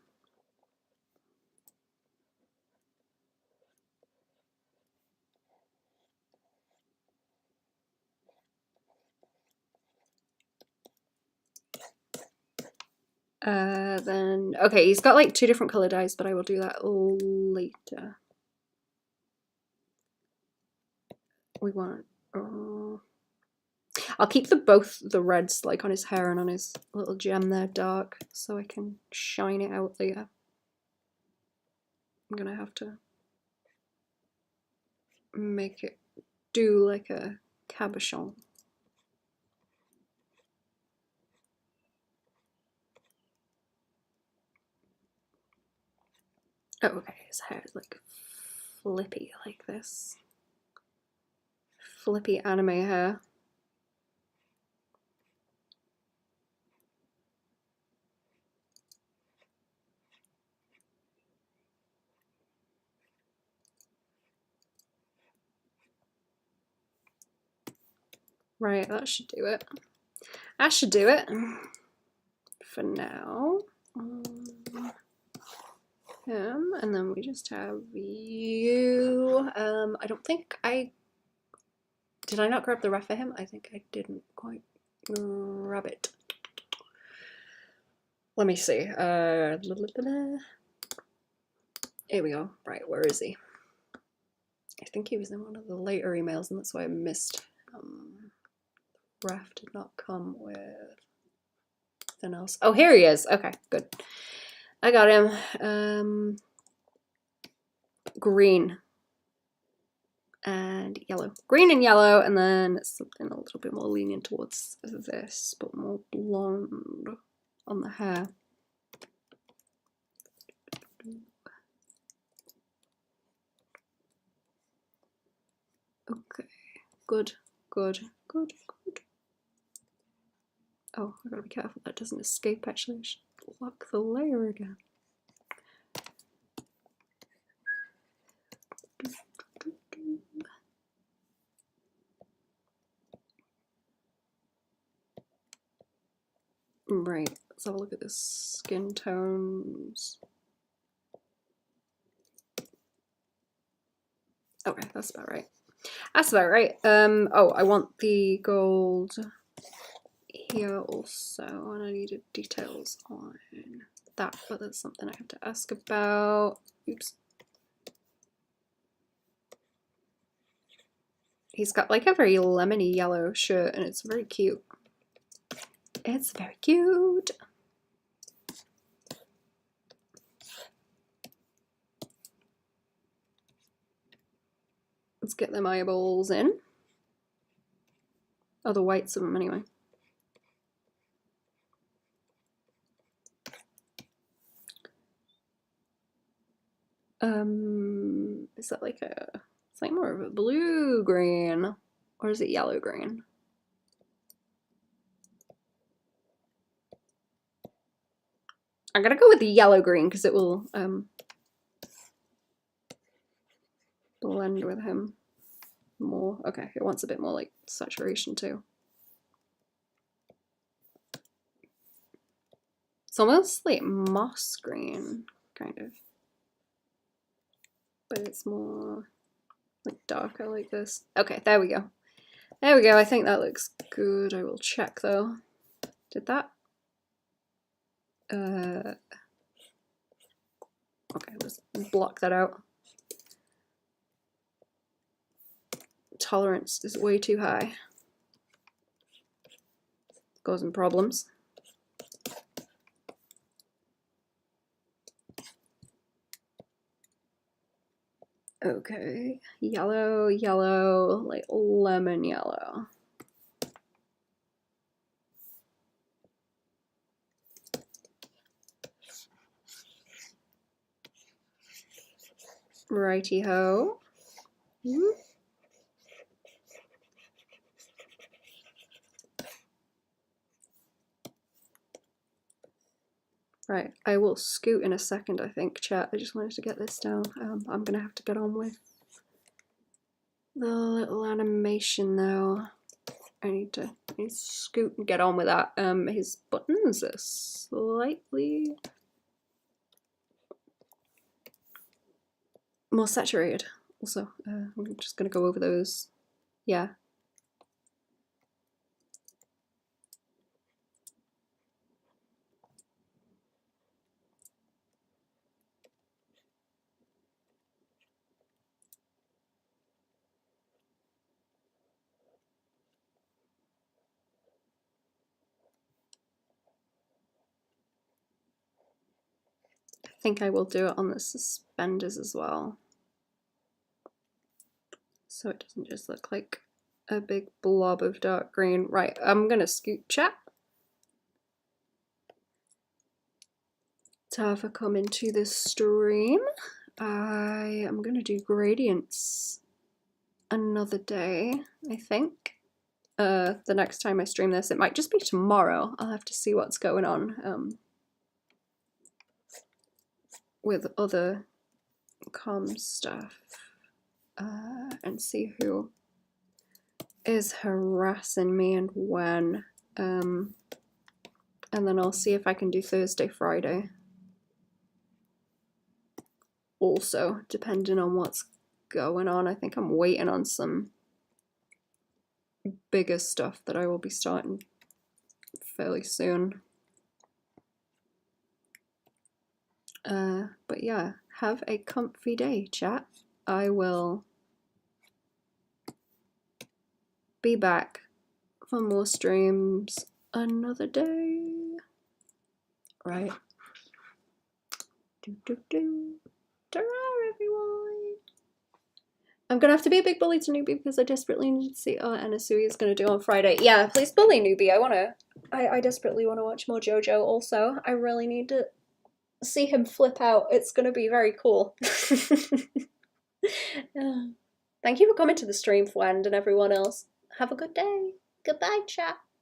Then, okay, he's got like 2 different colour dyes, but I will do that later. We want, I'll keep both the reds like on his hair and on his little gem there dark, so I can shine it out later. I'm gonna have to make it do like a cabochon. Oh, okay, his hair is like flippy like this. Flippy anime hair. Right, that should do it. That should do it for now. Him, and then we just have you. I don't think did I not grab the ref for him? I think I didn't quite grab it. Let me see. Here we go. Right, where is he? I think he was in one of the later emails, and that's why I missed. Ref did not come with anything else. Oh, here he is. Okay, good. I got him. Green and yellow. Green and yellow, and then something a little bit more lenient towards this, but more blonde on the hair. Okay, good, good, good, good. Oh, I gotta be careful that doesn't escape actually. I should lock the layer again. Right, let's have a look at the skin tones. Okay, that's about right. That's about right. Oh, I want the gold here also, and I needed details on that, but that's something I have to ask about. Oops. He's got like a very lemony yellow shirt, and it's very cute. It's very cute. Let's get them eyeballs in. Oh, the whites of them anyway. Is that like a, it's like more of a blue green, or is it yellow green? I'm gonna go with the yellow green because it will blend with him more. Okay, it wants a bit more like saturation too. It's almost like moss green, kind of. But it's more like darker like this. Okay, there we go. There we go, I think that looks good. I will check though. Did that? Okay, let's block that out. Tolerance is way too high. Causing problems. Okay, yellow, yellow, like lemon yellow. Righty-ho. Right, I will scoot in a second, I think, chat. I just wanted to get this down. I'm gonna have to get on with the little animation though. I need to scoot and get on with that. His buttons are slightly more saturated. Also, I'm just gonna go over those. Yeah. I think I will do it on the suspenders as well, so it doesn't just look like a big blob of dark green. Right, I'm gonna scoot chat to have her come into this stream. I am gonna do gradients another day, I think. The next time I stream this, it might just be tomorrow. I'll have to see what's going on with other comm stuff and see who is harassing me and when. And then I'll see if I can do Thursday, Friday. Also, depending on what's going on. I think I'm waiting on some bigger stuff that I will be starting fairly soon. But yeah, have a comfy day, chat. I will be back for more streams another day. Right. Ta-ra, everyone. I'm gonna have to be a big bully to Newbie because I desperately need to see what Anasui is gonna do on Friday. Yeah, please bully Newbie. I desperately wanna watch more JoJo also. I really need to see him flip out. It's gonna be very cool. Thank you for coming to the stream, Fwend, and everyone else. Have a good day. Goodbye, chat.